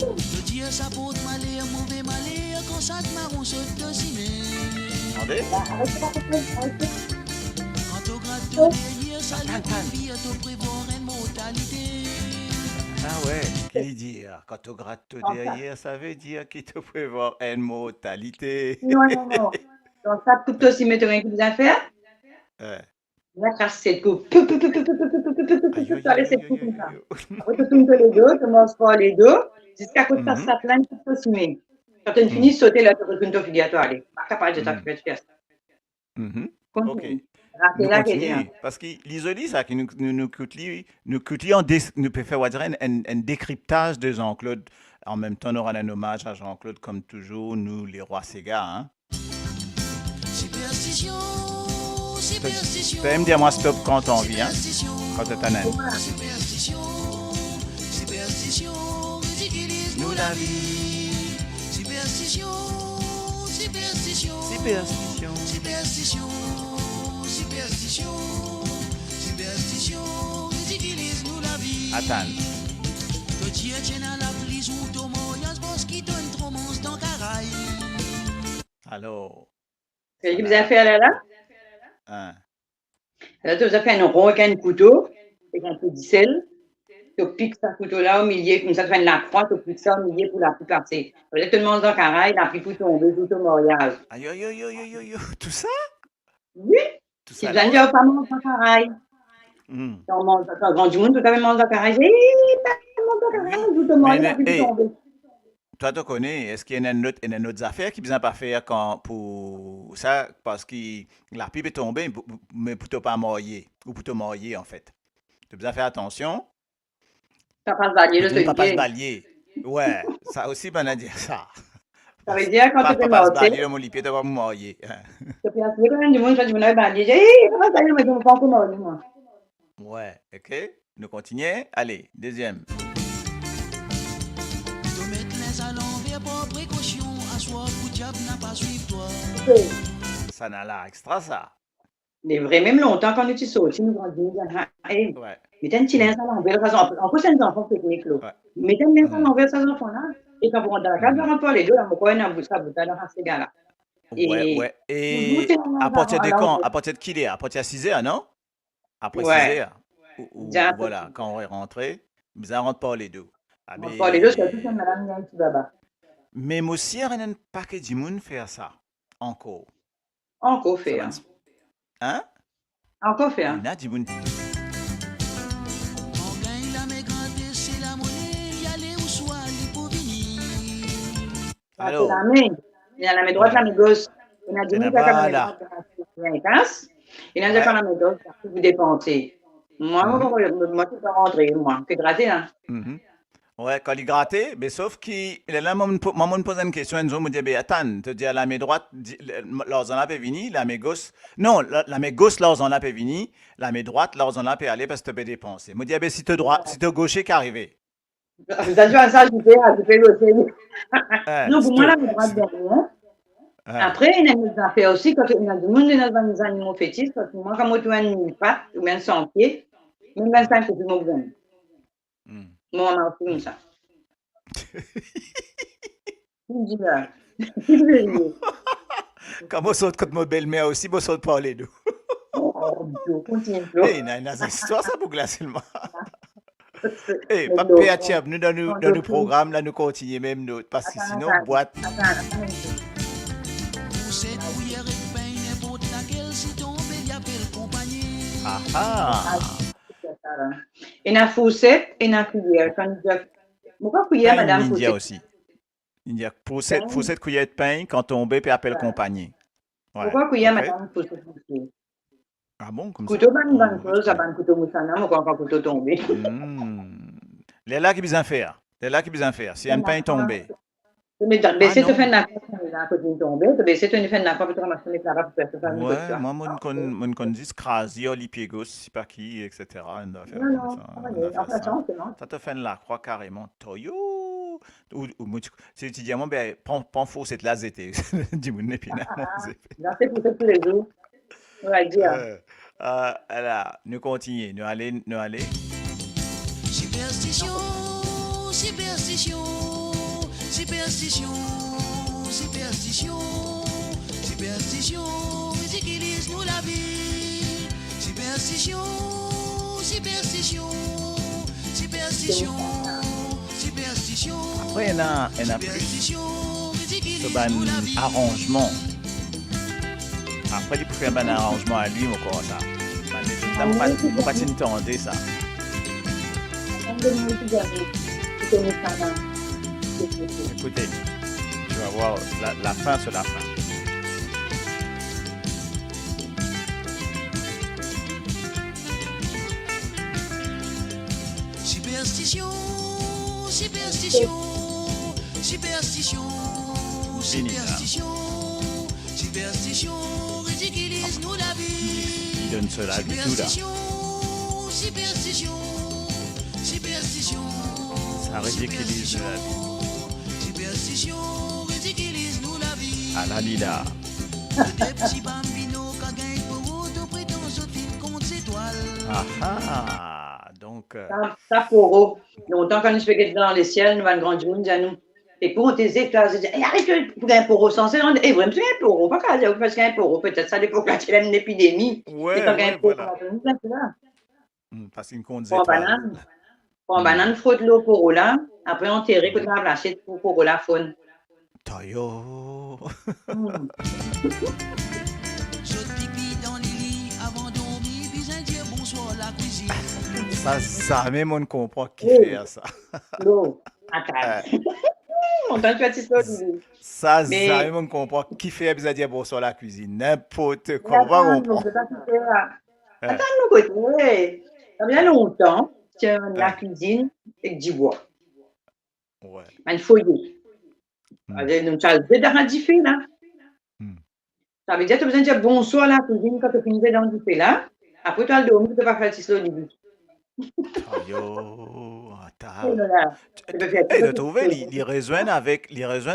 De dire ça porte malheur, mauvais malheur, quand ça te marron saute de ciné. Attendez. Quand au gratte de derrière, ça lui convie à te prévoir une mortalité. Ah ouais, qu'il dit, quand tu grattes tout derrière, ça veut dire qu'il te prévoit une mortalité. Non. Donc, ça, tout aussi mettre un coup d'affaires. Ouais. La cassette coupe. Tu as laissé tout comme ça. Après, tu tournes les deux, tu manges pas les deux, jusqu'à ce que ça s'appelle tout aussi mais. Quand tu finis de sauter, là, tu retournes ton fille à toi, allez. Pas capable de t'affaire de faire ça. Ok. Rater Nous là, continuons. Parce que l'isolé, ça, qui nous coûte, nous peut faire un décryptage de Jean-Claude. En même temps, on aura un hommage à Jean-Claude, comme toujours, nous, les rois Sega. Hein. Superstition, superstition. Tu aimes dire moi stop quand t'as envie, hein? Quand t'es un aime. Superstition, superstition, ridiculise Nous la vie. Superstition, superstition, Superstition. superstition, superstition, superstition, ridiculise-nous la vie. Attends. Que Dieu tienne à la prise ou ton moyen, parce qu'il donne trop monstre dans Caraï. Alors. Ce que vous avez fait là, Hein. là, tu as fait un rond avec un couteau, avec un peu de sel. Tu piques ce couteau-là au milieu, comme ça, tu fais une croix, tu piques ça au milieu pour la plus passer. Là, tout le monde dans le carré, il a pris tout tomber, tout au mariage. Aïe, aïe, aïe, aïe, aïe, aïe. Tout ça? Oui, Tout si ça vous n'avez pas mangé dans le carré, Hmm. on mange dans le grand du monde, tout avait mangé dans le carré. J'ai dit, mange dans le carré, tout au mariage, il a pris tout tomber. Toi, tu connais, est-ce qu'il y a une autre affaire qui besoin pas faire quand, pour ça, parce que la pipe est tombée, mais pour te pas mouiller, ou pour te mouiller, en fait. Tu as besoin faire attention. Ça passe balayer le Tu ne pas se truc. balayer. Ouais, ça aussi, ben, à dire ça. Ça veut dire quand Pas tu fais pas se morcer, balayer, mon lipier, tu vas mouiller. tu peux essayer quand même du monde, quand tu me l'as balayer. J'ai dit, comment ça y est, mais je ne me prends pas morcer, moi. Ouais, ok. Nous continuons. Allez, deuxième. De mettre les à l'envers pour précaution, à soi, pour diable n'a pas suivi toi. Ça n'a l'air extra, ça. Mais vrai, même longtemps, quand tu sortis, nous grandissons, hey, Ouais. mettez un petit linge à l'envers, de toute façon, en plus, c'est un enfant technique, là. Ouais. Mettez un linge à l'envers, ces enfants-là, et quand vous rentrez dans la case, Mhm. vous rentrez pas les deux, là, vous pouvez dans ça, vous allez dans ces gars-là. Ouais, Et ouais. vous Et goûtez dans à partir de la- quand? À partir de qui est? À partir de 6 heures, non? Après Ouais. 6 heures. Ou Déjà, voilà, quand on est rentré, vous en rentre pas les deux. Ah, on parle les deux, c'est tout ça, madame, il y a un petit baba. mais moi aussi, il y a un paquet de monde faire ça. Encore. Encore Ça fait, va hein. Hein? Encore fait, Il y hein. en a du monde. On gagne la mégrante, c'est la monnaie, y aller ou soit aller pour venir. Ah, Alors, c'est la main. Il y a la main droite, la main gauche. Il y en a du Et monde qui a la main voilà. droite, qui a une casse. Il y en a qui a la main gauche, qui vous dépensez. Moi, Mhm. moi, je peux rentrer, moi. C'est gratis, hein. Mhm. Ouais, quand il grattait, mais sauf qu'il là, maman me pose une question, un jour, me dit, ben, attends, te dis, la main droite, lors on a pas venu, la main gauche, non, la main gauche, lors on a pas venu, la main droite, lors on a pas aller parce que tu peux dépenser. Me dit, ben, si tu droit, si tu gaucher, qu'arriver. Vous avez joué à ça, je fais l'autre. Non, pour moi, la main droite derrière. Après, il y a des affaires aussi, quand il y a du monde qui est dans les animaux fétiches, parce que moi, quand je vois une patte ou bien 100 pieds, même 25, c'est plus mon besoin. Moi, on m'a fait comme ça. Je me dis, là, Quand moi saute contre ma belle-mère aussi, moi saute pas les deux. oh, continue. Eh, il y a une histoire, ça, pour glacer le mal. Eh, pas pire, tiens, nous, dans nos programmes, là, nous continuons même, nous, parce que sinon, boîte. Attends. Pour cette cuillère et pain, n'importe laquelle, si tombe, il y a belle compagnie. Ah ah. Et la fourchette et la cuillère. Quand je pourquoi cuillère, madame India fourchette? aussi. India, pour cette cuillère de pain, quand tombe, puis appelle compagnie. Ouais. Pourquoi cuillère, Ok. madame fourchette? Ah bon, comme Couteau, ça? bonne chose, ça va un couteau moussana, mais quand un couteau tombé. Les là qui besoin faire. Les là qui besoin faire. Si un pain est tombé. Mais baisser, non. tu fais la côté tombé, tu baisser, tu fais la côté, tu ramasses les plats, tu fais ça. Ouais, moi, mon dit crasi, les pieds gauche, si pas qui, etc. On doit faire Non, comme non, ça, on doit faire en ça. façon, c'est non. Ça te fait la croix carrément. Toyo! Si tu dis à moi, ben, prends faux cette là, c'était. Dis-moi, n'épina. J'en fais pour tous les jours. On va dire. Alors, nous continuons. Nous allons. Superstition, superstition, superstition, superstition, superstition, ridiculise-nous la vie. Superstition, superstition, superstition, superstition. Après, il y en a plus. Superstition, Ce ridiculise-nous la vie. arrangement. Après, il peut faire un arrangement à lui, encore ça. Je ne pas t'entendre ça. On donne une petite dernière. C'est une moussana. Écoutez, tu vas voir la fin sur la fin. Superstition, superstition, superstition, Fini, là. superstition, superstition, ridiculise-nous la vie. Il donne cela du tout là. Superstition, superstition, superstition, Ça ridiculise la vie. superstition, ridiculise À la Lila. Deux petits bambinos qui gagnent pour tout prétend autres filles contre étoiles. Ah, donc, Ça, pour eux. Longtemps, quand nous faisons dans les ciels, nous, allons grandir, nous disons, et pour tes éclats, je dis, arrête, pour un poro sans c'est et vraiment, c'est un poro, pas qu'à dire, parce qu'un poro, peut-être ça, l'époque, là, il y a une épidémie. ouais, Et quand un ouais, poro, voilà. là, Parce qu'il compte des prends étoiles. banane, frotte l'eau poro là, après, on terre, que tu as lâché pour poro la faune. Toyo. Je pipi dans les lits avant de dormir, puis un dire bonsoir à la cuisine. Ça, même on comprend qui fait ça. L'eau, attends. On t'a fait ça, Ça, Mais- même on comprend qui fait besoin de dire bonsoir à la cuisine. N'importe quoi, on va Attends, comprendre. attends, nous côté. Ça fait longtemps, tiens, la cuisine avec du bois. Ouais. Un foyer. Donc, tu as deux dards du fait là. Ça veut dire que tu as besoin de dire bonsoir à la cuisine quand tu finis dans du fait là. Après, tu as le dormir, tu ne peux pas faire ça au début. Toyo. Oh Attends. là là. Tu peux faire Et tout de trouver, ça. les rejoindre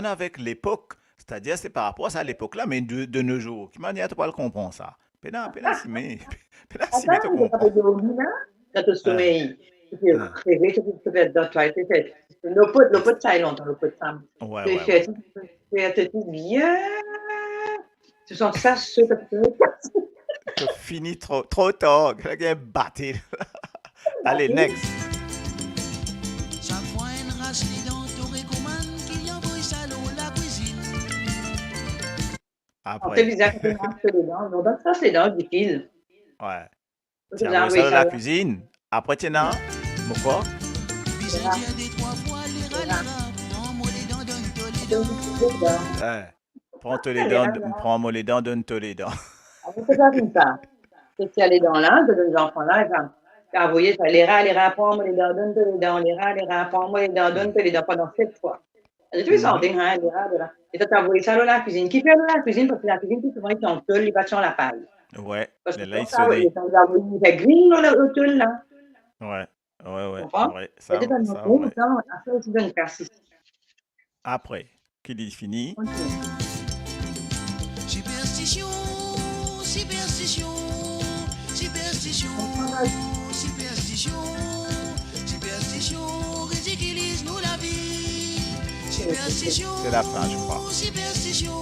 avec l'époque. C'est-à-dire, c'est par rapport à ça à l'époque-là, mais de nos jours. Qui m'a dit, tu pas le comprendre ça. Pénal, si mais tu Attends, tu peux comprends. pas dormir là. Dans ton sommeil. Tu peux rêver, tu peux faire dans toi. Tu fais le pot de ça longtemps, le pot de ça. Ouais, Tu ouais, fais tout bien. Tu sens ça, ce que tu veux. Tu finis trop tard. Quelqu'un batté. Allez, next. Chaque fois, une race les dents, t'aurais commande qui envoie ça dans la cuisine. C'est Après. bizarre que tu marches les dents. Donc, ça, c'est les dents du fil. Ouais. Tu Tu as as envoyé ça dans ça la là. cuisine. Après, tu as pourquoi? Puis un dire des trois fois, les rats, prends-moi les dents, donne-toi les dents. Prends-moi les dents, donne-toi les dents. C'est pas comme ça. C'est qu'il y a les dents là, de les enfants là, tu as envoyé ça. Les rats, prends-moi les dents, donne-toi les dents. Les rats, prends-moi les dents, donne-toi les dents pendant 7 fois. Tu fais ça, les rats, là. Et toi, tu as envoyé ça dans la cuisine. Qui fait dans la cuisine? Parce que la cuisine, tout souvent, ils sont seuls, ils battent sur la paille. Ouais. Parce que Là, il quand ça, se dit. ils ont envoyé, il fait green dans le tulle là. Ouais. Ouais. Comprends? Ouais. Ça Ça, dit dans ça, le monde, ouais. ça, on a aussi donné casse. Après, qu'il est fini. Superstition, superstition, superstition, superstition, superstition, ridiculise-nous la vie. Superstition, C'est la fin, je crois. superstition,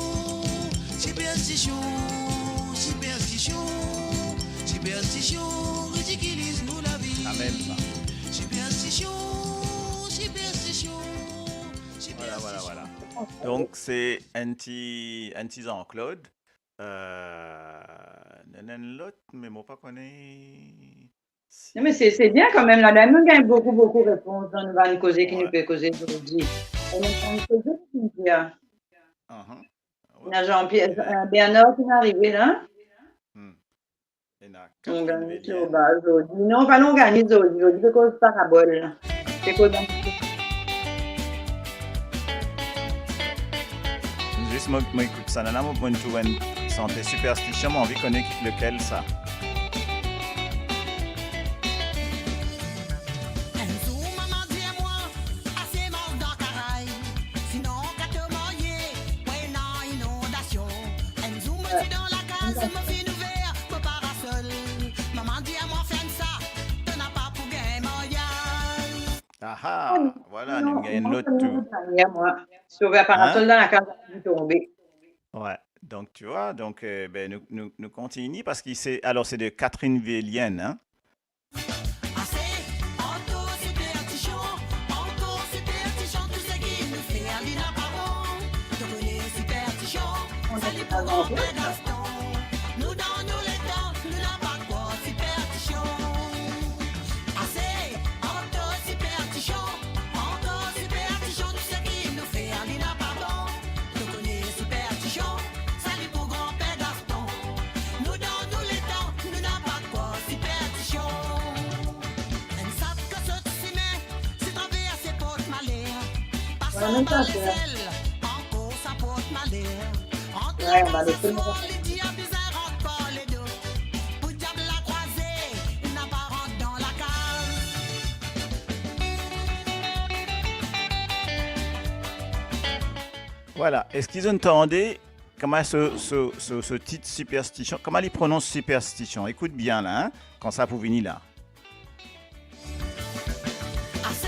superstition, superstition, superstition, ridiculise-nous la vie. La même ça. Superstition, superstition, Voilà. Donc, c'est anti Jean-Claude. L'autre, mais moi, pas connaît. Non, mais c'est bien quand même. Là, nous gagne beaucoup de réponses dans nous causer qui nous peut causer aujourd'hui. On est en causer qui nous dit. On a Jean-Pierre, Bernard qui est arrivé là. Il y en a On Catherine gagne Vélienne. sur bas aujourd'hui. Non, pas non gagner aujourd'hui. Aujourd'hui, c'est cause parabole. C'est cause d'un Juste, moi, écoute ça. Là, moi, je trouve une santé superstition, mais envie de connaître lequel ça. Enzo, maman, dis-moi, assez mort dans Caraï. Sinon, qu'à te manger, ouais, non, inondation. Enzo, me dit dans la case, me fait ouvert, me parasol. Maman, dis-moi, fais ça, t'en as pas pour gagner mondial. Ah, voilà, nous gagnons l'autre tout. moi. Sauvé par un soldat dans la case qui est tombé. Ouais. Donc, tu vois, nous continuons parce que alors, c'est de Catherine Vélienne, hein? Assez, encore superstition, tout ce qui nous fait aller n'a pas bon. Devenez superstition, ça les pour grand père Gaston. Nous dans nous les temps, nous n'a pas quoi superstition. Assez, encore superstition, tout ce qui nous fait aller n'a pas bon. Devenez superstition, ça les pour grand père Gaston. Nous dans nous les temps, nous n'a pas quoi superstition. Un sac que ce ciment, c'est traversé porte malheur. Passons par les ailes, encore ça porte malheur. Entre Ouais, on les va deux laisser le soirs, les diables rentrent par les deux. Pour diable la croisée, il n'a pas rentré dans la case. Voilà. Est-ce qu'ils entendaient comment ce titre superstition, comment il prononce superstition? Écoute bien là, hein, quand ça pour venir là. Assez,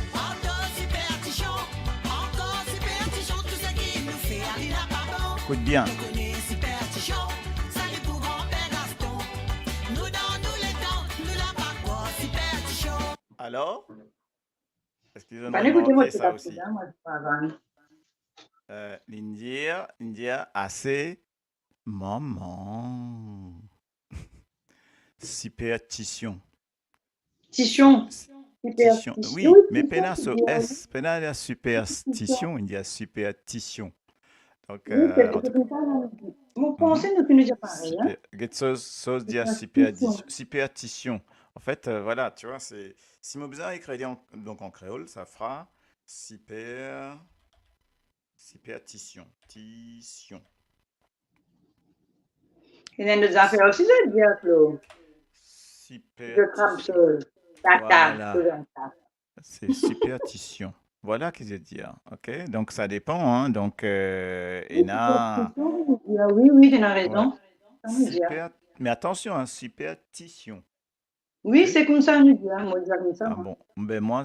encore superstition, tout ce qui nous fait aller là pardon. Écoute bien. Nous connaissons superstition, salut pour grand-père Gaston. Nous dans nous les temps, nous n'a pas quoi superstition. Alors? Est-ce qu'ils ont Pas n'écoutez moi remarqué c'est ça pas aussi? ça, moi je pas avant. L'India assez maman. Superstition. Tichon. Superstition. Oui, Oui, mais tichon, pena c'est so bien, oui. S, pena la superstition, il y a superstition. Donc, Oui, c'est en tout comme ça. Mon cas, français nous finit pareil, hein. get sauce dia Superstition. superstition. En fait, voilà, tu vois, c'est si mon besoin écrit donc en créole, ça fera superstition. Tition. Il y a des affaires aussi, je veux dire, Flo. Je crame Superstition. sur tata, Voilà. sur un tas. C'est superstition. Voilà ce que je veux dire. OK? Donc, ça dépend. Hein? Donc, il y en a. Oui, oui, tu as Ouais. raison. Ça nous dit. Mais attention, hein, superstition. Oui, OK? c'est comme ça, nous dit. Moi, je dis comme ça. Ah bon. Ben, moi,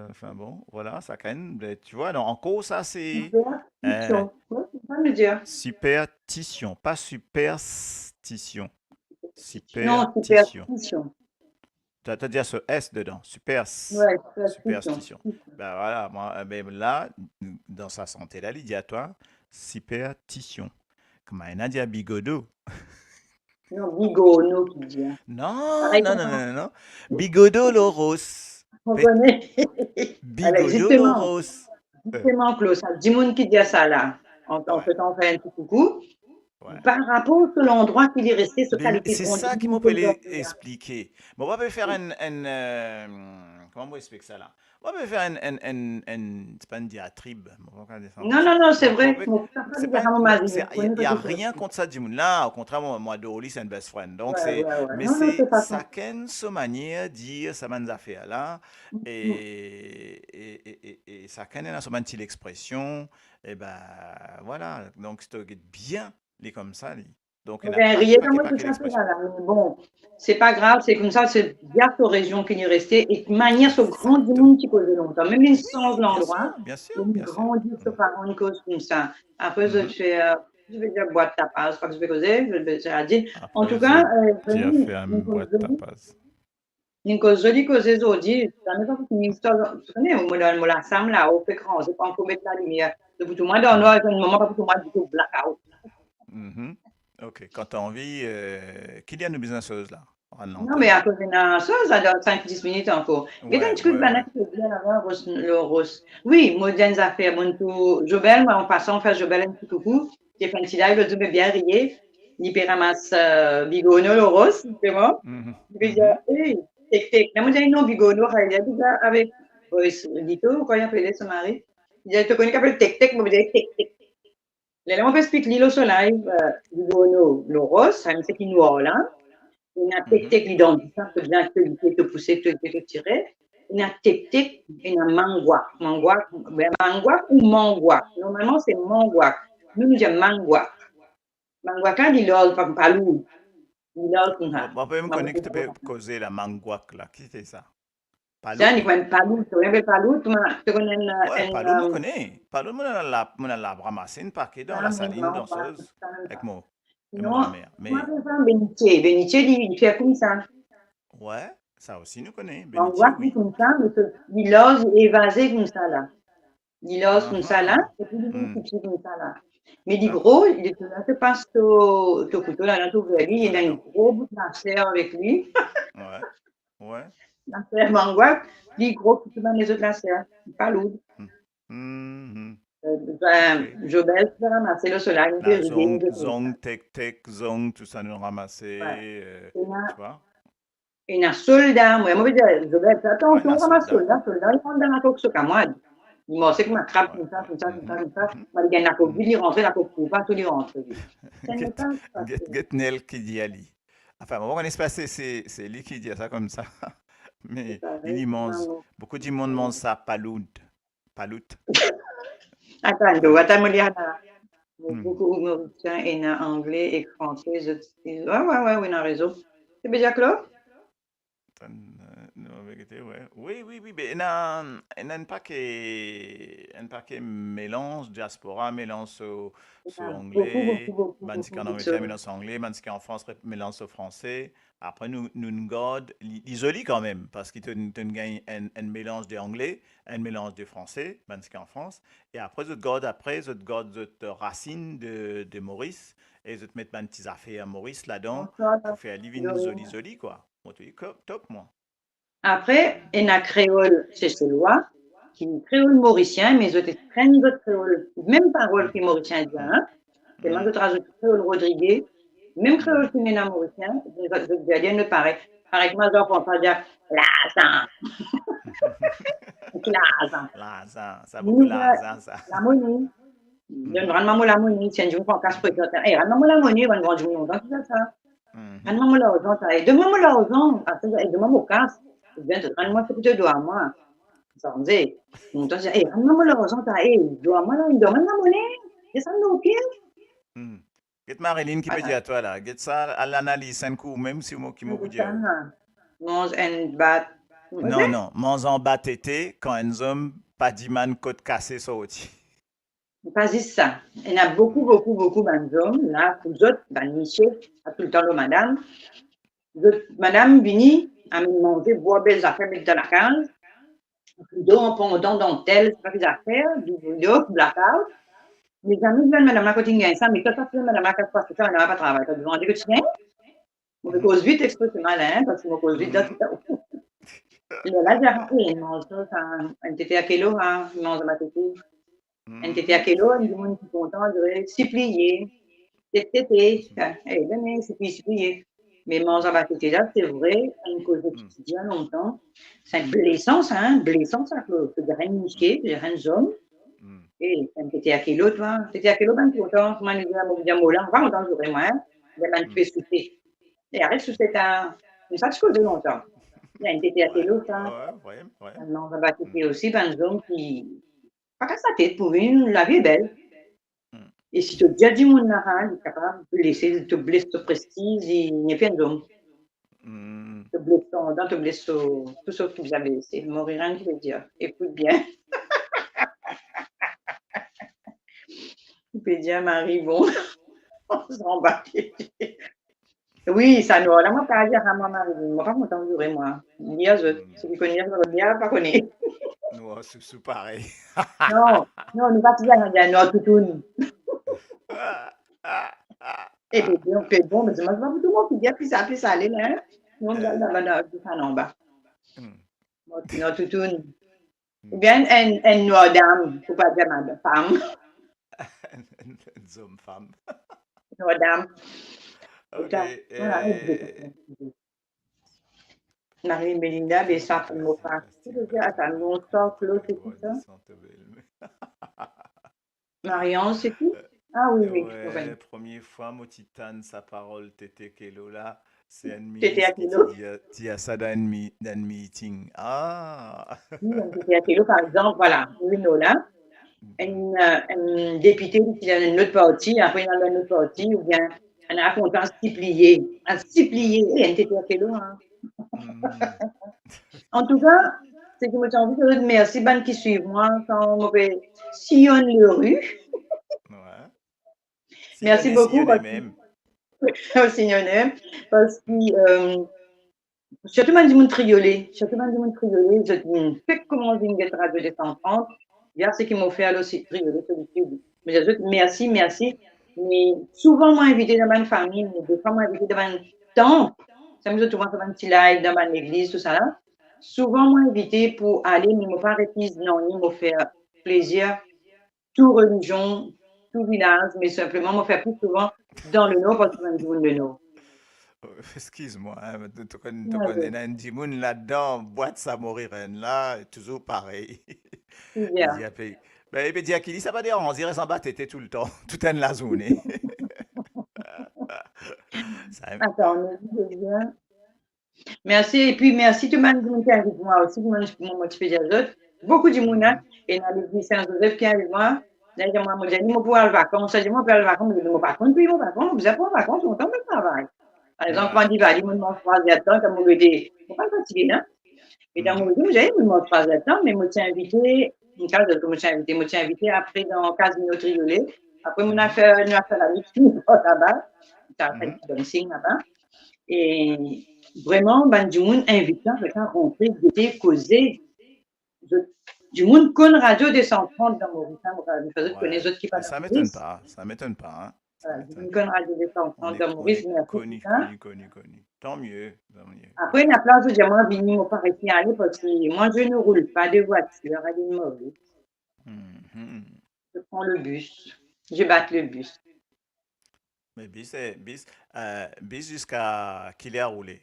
enfin bon, voilà, ça quand même. Ben, tu vois, donc, en cause, ça, c'est Superstition. Oui, c'est ça, nous dit. superstition, pas superstition. Non, Superstition. superstition. Tu as dit ce S dedans. Ouais, Superstition. Ben voilà, moi, ben là, dans sa santé, là, il dit à toi, superstition. Comme il a dit à Bigodo. Non, Bigono qui dit. Non, Pareil non, comme non, ça. non, non. Bigodo Loros. On connaît. Alors, Bigodo justement, Claude, ça dit monde qui dit ça là. En Ouais. faisant faire un petit coucou. Ouais. Par rapport à l'endroit qu'il est resté, ce qualité. C'est ça qui m'a peut expliquer. Bon, on va peut faire comment on explique ça là? On va peut faire c'est pas une diatribe. Non, c'est vrai. Il n'y a rien contre ça du monde. Là, au contraire, moi, Dorly, c'est une best friend. Donc, mais c'est ça qu'une manière de dire ça m'a affaire là. Et ça qu'une petite expression. Et ben, voilà. Donc, c'est bien, les comme ça. Donc, il rien dans moi bon, c'est pas grave, c'est comme ça, c'est bien ta région qui est restée et de manière ce grand du monde qui cause longtemps, même une change l'endroit, bien sûr, une grande ce par une cause comme ça. Après, je vais dire boîte tapas, je crois que je vais causer, je vais dire. En tout cas, tu as fait un boîte tapas. Une cause jolie cause aujourd'hui, ça n'est pas une histoire, tu connais, au modèle, la sam là, au écran, c'est pas encore mettre la lumière. Depuis tout le monde, on a un moment, pas tout le monde, du tout blackout. OK. Quand tu as envie, qu'il y a une business là? Non, mais à cause d'une chose, ça doit 5-10 minutes encore. Mais un petit coup de banane qui est bien avant le rose. Oui, moi, j'ai des affaires. Mon tout, Jobel, moi, en passant, faire Jobel un petit coucou. J'ai fait un petit live, le tout me bien rier. Il peut ramasser Bigono, le rose, c'est moi. Je vais dire, hey, tic-tic. Mais moi, j'ai un nom Bigono, il y a déjà avec Dito, quand il a appelé son mari. Il a te connu qu'il appelle tic-tic, moi, je dis tic-tic. Là, on peut expliquer l'île au soleil, Bigono, le rose, c'est qui nous a là. Il y a tic-tic l'identité, ça peut bien te pousser, te tirer. Il y a tic-tic, il y a manguac. Manguac ou manguac. Normalement, c'est manguac. Nous, nous disons manguac. Manguac, il a pas lourd. Il a comme ça. On peut me connaître que tu peux causer la manguac là. Qui c'est ça? Palou. Ça, il y a palou. Tu connais palou? Tu connais ouais, palou, je connais. Palou, on a ramassé une paquet dans la saline danseuse avec moi. Non, mais moi, je fais Bénitier. Bénitier, il fait comme ça. Ouais, ça aussi, nous connaît. On voit qu'il comme ça, mais il ose évasé comme ça, là. Il ose comme ça, là, et puis il fait comme ça, là. Mais du gros, il est là, tu passes ton couteau, là, dans ton verre, il a un gros bout de lacère avec lui. Ouais. Lacère manguac, du gros couteau dans les autres lacères. Pas lourd. Jobel, tu vas ramasser le soleil. Zong, tek, zong, tout ça nous ramasser. Tu vois? Il y a un soldat, moi, je veux dire, Jobel, attention, on ramasse soldat, il rentre dans la coque sur Kamouad. Il m'a dit que ma trappe comme ça. Il y a un coque, il rentre, la coque, pas tout, il rentre. Get Nel qui dit Ali. Enfin, on va se passer, c'est lui qui dit ça comme ça. Mais il mange, beaucoup de monde mange ça, palout. Attends, Beaucoup mauriciens et en anglais et français. Ouais, oui, on a raison. C'est bien clair? Non, vérité, ouais. Oui, oui, oui, mais il y a un paquet mélange diaspora, mélange sur anglais, Beaucoup en de Angleterre, choses. mélange anglais, en France, mélange au français. Après, nous garde l'isolé quand même, parce qu'il te gagne un mélange d'anglais, un mélange de français, en France. Et après, je te garde cette racine de Maurice, et je te mets des petites affaires à Maurice là-dedans, Bonsoir, pour faire living zoli, quoi. Moi, tu dis, top, moi. après, il y a créole seychellois, qui est créole mauricien, mais ils ont très de créole, même parole que mauricien dit, Mm, hein. C'est même mm, d'autres rajouter créole Rodriguez, même créole mm. qui est mauricien, les autres dialectes ne pareil. Pareil que moi, j'entends pas dire l'argent, l'argent. L'argent, ça a beaucoup Nous, l'argent, ça. la monnaie. Je Mhm, ne rends pas la monnaie, tiens, je me prends casse pour toi. Eh, rends-moi la monnaie, on va vendre du monde, c'est ça. mhm, Rends-moi l'argent, ça. Et demande-moi l'argent, et demande mon casse. Je viens te rendre-moi ce que tu dois à moi. Ça me dit, donc, je dis, hey, rends-moi l'argent, ça. Hey, dois-moi la, donne-moi la monnaie. C'est ça, nos pieds. mhm. Get Marilyn qui peut dire à toi là. Get ça à l'analyse, un coup, même si moi qui m'en vous dire. Mange and bat. Non, non. Mangeant bas tété quand un homme pas dit man côte cassée sorti. Pas juste ça. Il y en a beaucoup d'hommes, là, pour autres, dans Michel, à tout le temps, le madame. Madame Vini a manger, boire belles affaires, mettre dans la case. Rideau en pendant dentelle, c'est pas des affaires, du rideau, blackout. Mes amis viennent, madame, à côté de ça, mais quand ça fait, madame, à quatre fois, c'est ça, madame, pas travailler. T'as demandé que tu viens? On me cause vite, exprès, c'est malin, parce qu'on me cause vite, là, tout ça. Là, j'ai rappelé, il mange ça, un tété à kilo, hein, il mange ma tété. Un tété à kilo, il dit, moi, je suis content, je dirais, s'y plier. Tété, eh, donnez, s'y plier. Mais manger à ma tété, là, c'est vrai, une cause de quotidien longtemps. C'est blessant, ça, hein, blessant, ça, que de rien niquer, de rien zone. Et t'étais à quel autre, toi? T'étais à quel autre, ben, content, comment nous disons, là, on va entendre, j'aurais moins, mais ben, tu fais souffler. Et arrête sous cette, mais ça, je connais longtemps. Il y a une tété à quel autre, hein? Ouais. Non, on va tété aussi, ben, zone qui, pas qu'à sa tête, pour une, la vie est belle. Et si tu as déjà dit mon narran, il est capable de laisser, te blesser ton prestige, il n'y a pas de zone. Te blesser ton, dans te blesser tout ce que vous avez laissé. Mourir, rien, je veux dire. Écoute bien. Tu peux dire, Marie, bon, on s'en bat. Oui, ça nous. Là, moi, pas dire à moi, Marie, moi, pas content de durer, moi. Dire, celui qui connaît, je bien, pas connaît. Nous, c'est pareil. Non, nous pas dire, on dit, non, tout. Et puis, on fait bon, mais c'est pas pour tout le monde qui dit, puis ça allait, là. Nous, on regarde dans ça, en bas. Non, tout. Ou bien, un noir dame, faut pas dire madame, femme. Homme, femme. Noir dame. Ok. Marie Belinda, mais ça, pour me faire. Attends, mon sort, Claude, c'est tout ça? Marianne, c'est qui? Ah oui, Ouais, première fois, mon titane, sa parole, Tété Kelo là, c'est un Tété à ministre Kelo. qui dit à ça dans un meeting. Ah! Tété à Kelo, par exemple, voilà, Bruno là, un député qui est dans une autre partie, après il est dans une autre partie, ou bien un racontant stiplié. Un stiplié, et un Tété à Kelo, hein. En tout cas, c'est que moi, j'ai envie de dire merci, ben, qui suivent moi, quand on me sillonne le rue. Ouais. Merci beaucoup. Même. Sillonner, parce que, surtout dans le monde triolé, je fais comment une guette radio de 130, il y a ce qui m'ont fait aller aussi triolé solitude. Mais je dis merci. Mais souvent, moi, invité dans ma famille, mais des fois, moi, invité dans un temple. Ça me dit souvent dans un petit live, dans ma église, tout ça là. Souvent, moi, invité pour aller, mais ne pas répéter, non, ni me faire plaisir, tout religion, tout village, mais simplement me faire plus souvent dans le Nord, parce que je me dis le Nord. Excuse-moi, hein, tu connais un dimoun là-dedans, boîte ça mourir là, toujours pareil. C'est bien. Ben, il dit qu'il ça va dire, on dirait s'en battre tout le temps, tout en la journée. Attends, on dit bien. Merci, et puis merci tout le monde qui est avec moi aussi, moi je peux dire d'autres. Beaucoup de monde, et dans l'église Saint-Joseph qui est avec moi. D'ailleurs, moi, j'ai dit, moi, pour aller aux vacances, j'ai dit, moi, pour aller aux vacances, je dis, moi, par contre, puis, moi, par contre, vous êtes pas en vacances, on tombe de travail. Par exemple, quand il va aller, moi, je mange 3 heures de temps, comme on le dit, je ne suis pas fatigué, hein. Et dans mon dit, j'ai dit, moi, 3 heures de temps, mais moi, je invité, une case de moi, invité après dans Casino Triolet. Après, on a fait la mission là-bas. Ça a fait un bon signe là-bas. Et vraiment, ben, du monde invitant, quelqu'un rentré, d'été, causé. Du monde con radio des 130 dans Maurice. Je faisais connaître les autres qui Mais parlent ça en m'étonne Maurice. pas. Ça m'étonne pas. Hein. Ça Voilà, du m'étonne monde pas. con radio des On 130 est, dans on Maurice. est Merci pour connu, ça. connu. Tant mieux. Après, il y a plein de gens qui viennent pas ici aller parce que moi, je ne roule pas de voiture à l'île Maurice. Mhm. Je prends le bus. Je batte le bus. Mais bis jusqu'à qu'il ait à rouler.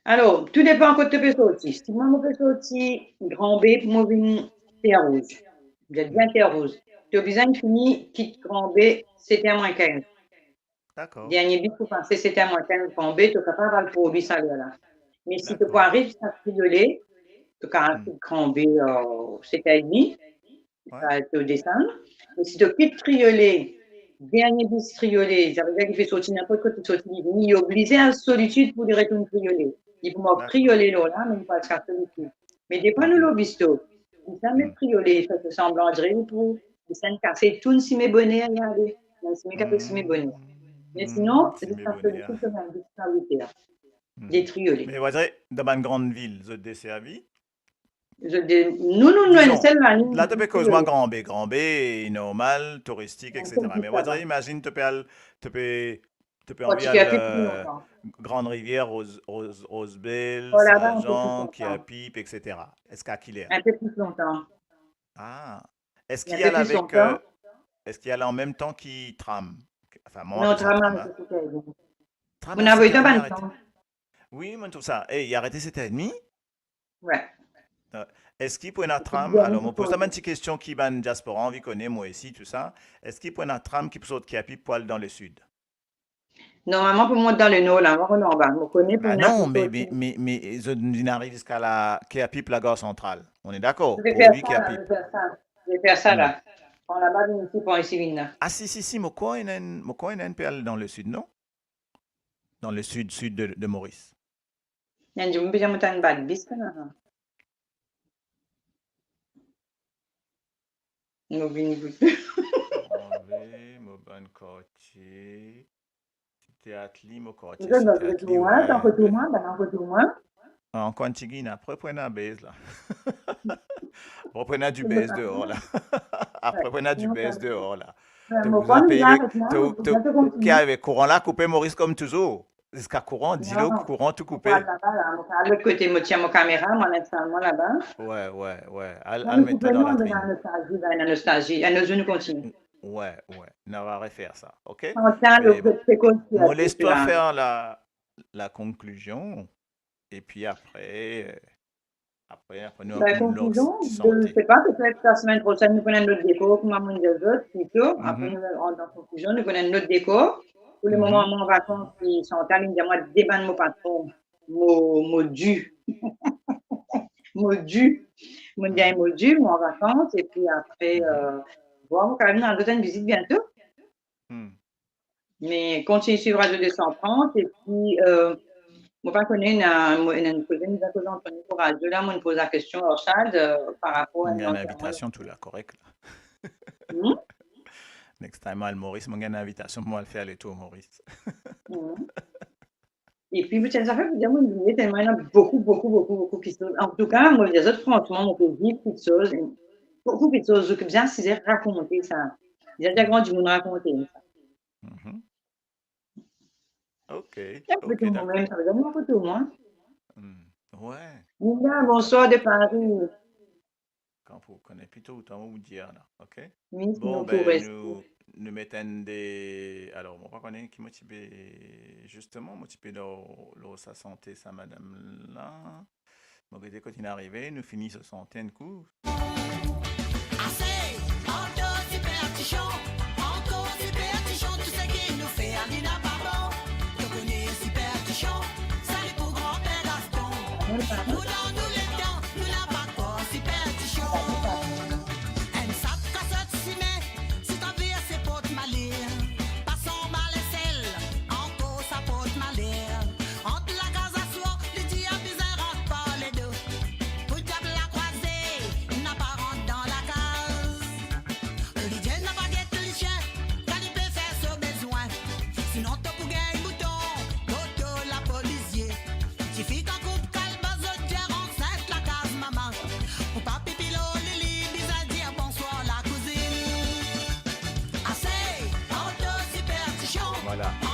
Alors, tout dépend quand tu peux sortir. Si moi, je peux sortir Grand B pour moi venir Terre Rouge. Vous êtes bien Terre Rouge. Tu as besoin de finir, quitte Grand B, c'était à moins 15. D'accord. Dernier but pour passer, c'était à moins 15 Grand B, tu es capable de pour 8 salaires là. Mais si tu peux D'accord. arriver jusqu'à Triolet, tu as Grand B, c'était à demi, Ouais. tu descends. Mais si tu quittes Triolet, dernier bus Triolet, ça veut dire qu'il fait sortir n'importe quoi, tu sortir, il est obligé à solitude pour lui retourner Triolet. Il peut m'en D'accord. trioler là, mais il pas à solitude. Mais des fois, nous l'obisto. Il jamais trioler, il fait semblant de rire pour, il s'est cassé tout si mes bonnets à y aller. Même si mes capés, si mes bonnets. Mais sinon, Si je mes suis à bonnets, solitude comme un bus à 8 heures. Des Mais triolés. vous savez, dans une grande ville, vous êtes desservi. Nous, Disons, celle là, nous, là, tu peux causer Grand B. Grand B est normal, touristique, etc. Mais vous savez, imagine, tu peux envier Portugal, plus la longtemps. Grande Rivière, Rosebelle, Oh, là-bas, un peu plus Saint-Jean, longtemps. Kiapipe, etc. Est-ce qu'à Killer? Un peu plus longtemps. Ah. Est-ce Il y qu'il a y un a peu là plus avec. longtemps. Est-ce qu'il y a là en même temps qui trame? Enfin, moi, on Non, appelle ça tram, tram. Hein. c'est tout. Tram Vous à n'avez pas 7h30 de arrêté. temps. Oui, moi, tout ça. Et il a arrêté 7h30. Ouais. Est-ce qu'il prend un C'est tram? bien, Alors, c'est on pose pas- une petite question qui va en diaspora, on connaît, moi aussi, tout ça. Est-ce qu'il prend un tram qui peut sauter Kiapipe pour aller dans le sud? Normalement, pour moi, dans le nord, là, on en bas. On connaît pour Ben nous. non, mais ils arrivent jusqu'à la Kiapipe, la gare centrale. On est d'accord? Je vais Pour faire lui, ça, là, Kiapipe. je vais faire ça, là. On là-bas, nous ici, pour ici, là. Ah, si, mon coin, il y a un peu dans le sud, non? Dans le sud de Maurice. Il y a une bien montagne bas de bis, là. Nous venons Enlever, mon bon quartier. Théâtre, mon quartier, Vous êtes dans théâtre, le loin, dans le loin, dans le loin. en Quantigui, après, prenez un baise, là. Reprenez du baise dehors, là. Après, prenez du baise dehors, là. Vous appelez qui avec courant là, coupez Maurice comme toujours. Jusqu'à courant, dis-le, courant tout coupé. À l'autre côté, moi, tiens mon caméra, moi, l'installement là-bas. Ouais. Allez, mettre dans la trine. Dans la nostalgie, à nos jeunes continuent. Ouais. On va refaire ça, ok? Moi, laisse-toi faire la conclusion. Et puis après nous la conclusion, je ne sais pas, peut-être la semaine prochaine, nous prenons notre déco, comme on dit les autres, plutôt. Après, nous en conclusion, nous prenons notre déco. Pour le moment, mon vacances, ils sont en train de dire, débanne mon patron, mot dû. Mot dû. Mon bien mot dû, mon vacances. Et puis après, bon, quand même, on a une visite bientôt. Mais continuez sur Radio 230. Et puis, moi, je connais une cousine qui a entendu pour Radio. Là, moi, je pose la question au Chad par rapport à une invitation, tout là, correct. Là. Next time, Maurice, j'ai une invitation pour le faire les tours, Maurice. Et puis, ça fait vous dire, moi, il y a beaucoup de choses. En tout cas, moi, les autres, franchement, on peut vivre beaucoup de choses. Beaucoup de choses. Je peux bien raconter ça. Il y a déjà grand du monde raconter ça. Ok. Moi-même, ça veut dire moi, tout, moi. Ouais. Bonsoir de Paris. Quand vous connaissez plutôt autant vous dire là, ok? Oui, bon, nous mettons des. Alors, moi, je connais qui motivé justement, motivé dans sa santé, sa madame là. Bon, dès quand il est arrivé, nous finissons ce centaine de coups. Assez, encore super tout ce qui nous fait aller là pardon. Tu connais super tichon, salut pour grand-père Gaston. Nous dans nous les temps, nous n'a pas quoi super tichon. And ça cassette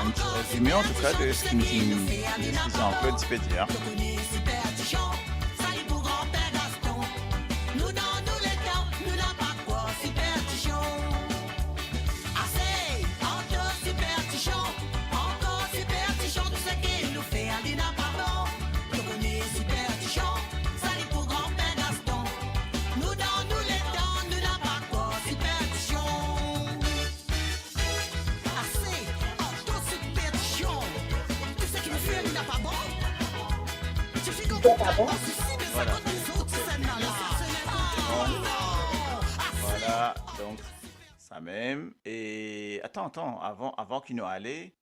un petit résumé en tout cas de ce qu'ils Jean-Claude peut dire. Voilà. Voilà, donc ça même. Et attends, avant qu'il nous allait,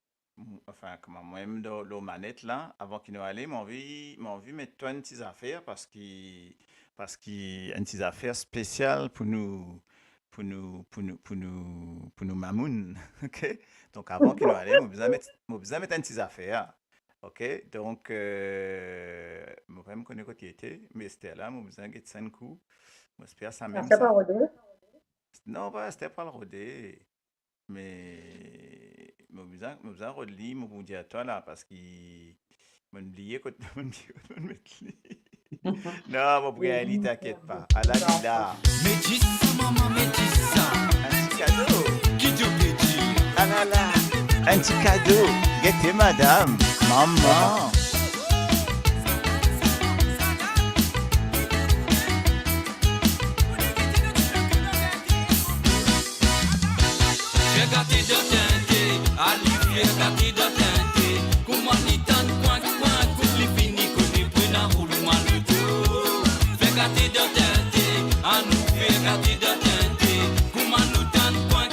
enfin, comment moi-même dans la manette là, avant qu'il nous allait, m'envie mettre toi une petite affaire parce qu'il une petite affaire spéciale pour nous mamoun, ok? Donc avant qu'il nous allait, moi besoin mettre une petite affaire. Ok, donc, moi, je ne connais pas qui était, mais c'était là, moi, besoin de 5 coups. Moi, j'espère ça même. C'est pas rodé. Non, c'était pas le rodé. Mais, moi, besoin de rodé, moi, vous dire à toi, là, parce qu'il m'a oublié quand je me mettre. Non, mon brigadier, t'inquiète pas. À la là. Métissa, maman, métissa. Un petit cadeau. Qui te peut dire? Ah là là. Un petit cadeau. Guettez, madame. Maman. Fais gâter de teinté, Ali, fais gâter de teinté. Comment il t'en coin, coupe les finis, qu'on est pris dans le roulement le tout. Fais gâter de teinté, à nous, fais gâter de teinté. Comment nous t'en coin,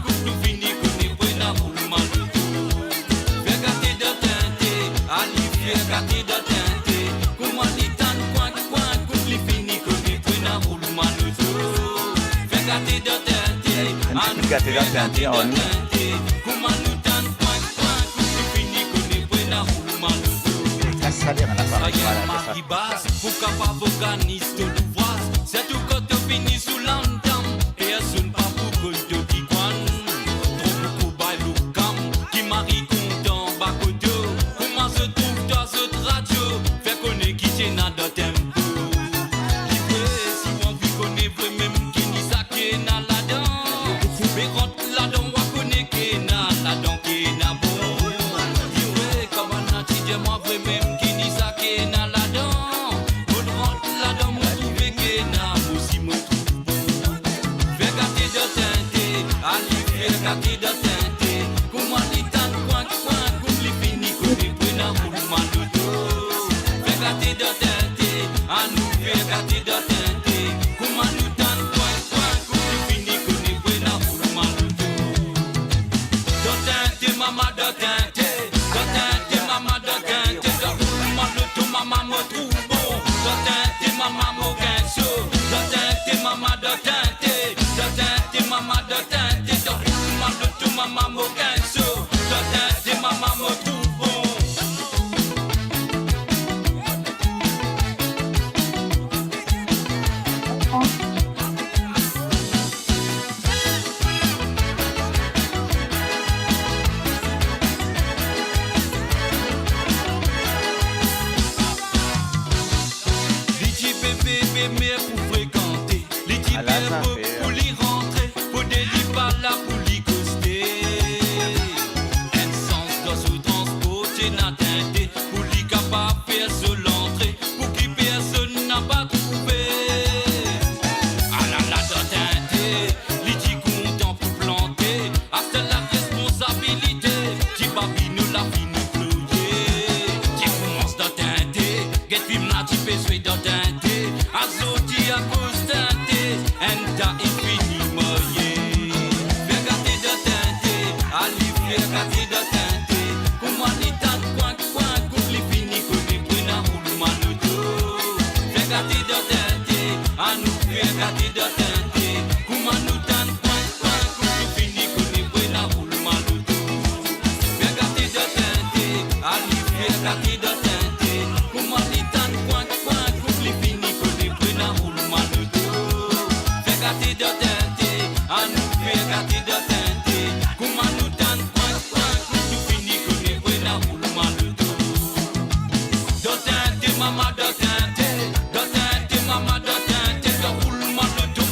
coupe les finis, qu'on est pris dans le roulement le tout. Fais gâter de teinté, Ali, fais gâter de teinté. Comment il t'en coin, coupe les finis, qu'on est pris dans le roulement le tout. Fais gâter de teinté, à nous, Gâté la teinté en nous. Ça l'air à la fin. Voilà, c'est ça. C'est tout quand tu finis sous l'entame. Personne pas pour que tu qui croit. Trop beaucoup bail l'oukam. Qui marie content, bakoto. Comment se trouve toi ce radio? Fait qu'on est quitté dans le tempo. Si on vit qu'on est vrai même qui n'y sa qui est dans la dent. Mais quand la dent on connaît qui est dans la dent qui est dans bon. Comme on a dit moi vrai même qui n'y sa qui est dans la dent. On rentre la dent mon trouvé qui est dans aussi mon trouve bon. Fais gâter de teinté, Ali fais gâter de teinté. Comment les temps coin comme les finis qu'on est pris dans le mouvement de dos. Fais gâter de teinté, à nous fais gâter de teinté. Comment nous temps coin comme les finis qu'on est pris dans le mouvement de dos. De teinté, maman de teinté. De teinté, maman de teinté. De mouvement de dos, maman me trouve bon. De teinté, maman me gagne chaud. De teinté, maman de teinté. De teinté, maman de teinté. De mouvement de dos, maman me gagne chaud. De teinté, maman me trouve bon. Les types bébés mais pour fréquenter. Les types À la fin, pour l'y rentrer. Pour des lits par là pour l'y coster. Un sens de ce transport c'est n'a teinté. Pour l'y capable faire se l'entrée. Pour qui personne n'a pas trouvé. À la de teinté. Les types contents pour planter. À c'est la responsabilité. Qui papi nous l'a fini ployer. Qui commence de teinté. Get film là tu fais suite de teinté. Azoti à cause teinté. Enta infini moyen. Fais gâter de teinté. Ali fais gâter de teinté. Comment les temps coin coupe les finis qu'on est pris dans le roulement de dos. Fais gâter de teinté. À nous fais gâter de teinté. Comment nous temps coin coupe les finis qu'on est pris dans le roulement de dos. Fais gâter de teinté. Ali fais gâter de teinté. Comment les temps coin coupe les finis qu'on est pris dans le roulement de dos. Fais gâter de teinté. À nous fais gâter de teinté. Comment nous temps coin coupe les finis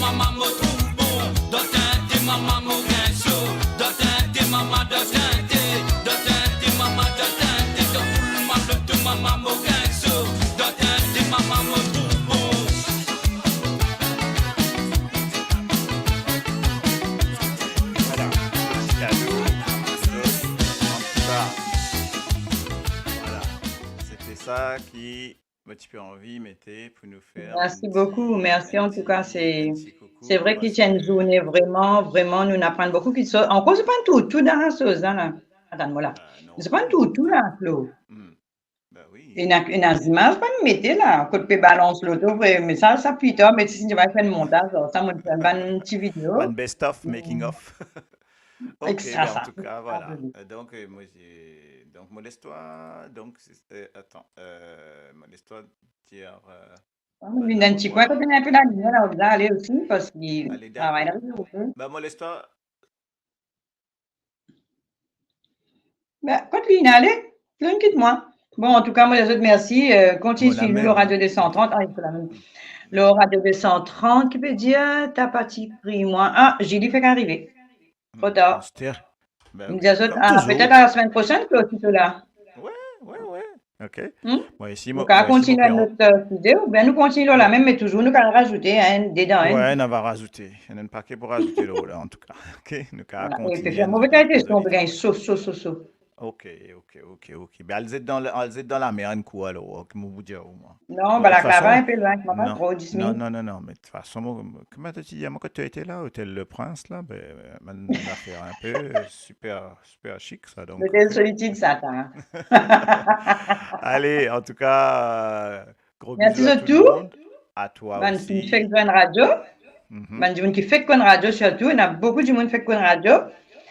maman me trouve bon. Dotin, maman me rinceau. Dotin, maman, dotin, maman, dotin, de tout le monde, de maman me rinceau. Dotin, maman me trouve bon. Voilà, petit cadeau. En tout cas, voilà. C'était ça qui, un petit peu envie, mettait pour nous faire. Merci beaucoup. Merci en tout cas. C'est coucou. c'est vrai qu'il parce y a une que- journée vraiment, nous apprend beaucoup. Encore, c'est pas tout dans la chose, hein, là. Attends-moi là. non. C'est pas tout là, Flo. Ben oui. Et dans une image, pas me mettre là. Quand tu balance l'auto, mais ça plus tard, mais si tu vas faire le montage, ça, moi, je vais une petite vidéo. One best of, making of. Ok, Extra, ben, en ça. tout cas, voilà. Absolument. Donc, moi, j'ai. Donc, modeste-toi. Donc, attends. Modeste-toi, dire. Une d'un petit coin, quand tu as un peu la lumière, là, on va aller aussi, parce qu'il Allez, travaille là. Ben, moleste-toi. Ben, quand tu viens aller, quitte-moi. Bon, en tout cas, moi, les autres, merci. Continue Bon, la sur nous, même, le radio hein. 230. Ah, il faut la même. Le radio 230, qui veut dire, t'as parti pris moi. Ah, j'ai dit, fait qu'arriver. Trop tard. Ben, Nous oui, disons aux autres, comme ah, toujours. peut-être à la semaine prochaine, que tu es là. Ouais. Ok. Hmm? Moi, ici, Donc, moi, à ici, continuer mon notre sujet, ou bien nous continuons la Ouais. même, mais toujours, nous allons rajouter dedans. Ouais, on va rajouter. Il y a un paquet pour rajouter là, en tout cas. Ok, nous allons Voilà. Et puis, continuer. faire mauvais qualité, on peut gagner saut. Ok. Ben, elles étaient dans la mer, un coup, alors, comment vous dire, au moins. Non, De bah, toute la clava façon, un peu loin, pas non, trop, 10 minutes. non, mais de toute façon, comment tu dis, moi, quand tu étais là, Hôtel Le Prince, là, ben, on a fait un peu super chic, ça, donc. C'était ok. solitude, ça, t'as. Allez, en tout cas, gros Merci bisous à de tout le tout. monde, à toi Ben, qui aussi. fait que une radio. Mhm, Ben, du monde qui fait qu'on radio surtout. Il y a beaucoup de monde qui fait qu'on radio.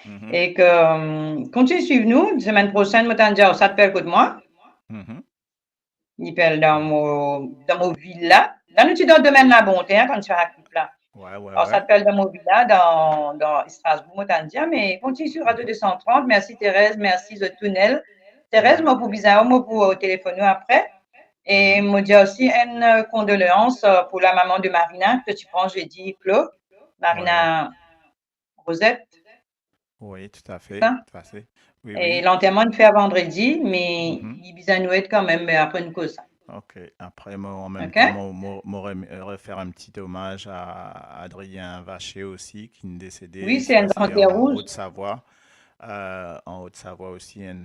mhm, Et que, continue de suivre nous. La semaine prochaine, moi, t'en dire, ça te pèle de moi. mhm. Il pèle dans mon villa. Là, nous, tu donnes domaine la bonté, hein, quand tu fais la clip là. Ouais. Alors, ça te pèle dans mon villa, dans Strasbourg, moi, t'en dire. Mais continue sur Radio 230. Merci, Thérèse. Merci, The Tunnel. Thérèse, moi, pour bizarre, moi, pour téléphoner après. Et moi, dis aussi une condoléance pour la maman de Marina, que tu prends jeudi, Claude. Marina Rosette. Oui, tout à fait. Ça? Tout à fait. Oui, Et oui. l'enterrement, il fait vendredi, mais Mhm. il est nous être quand même après une cause. Ok. Après, moi, en même OK? temps, moi, faire un petit hommage à Adrien Vacher aussi, qui est décédé Oui, ici c'est un aussi dentier en rouge. Haute-Savoie. En Haute-Savoie aussi, un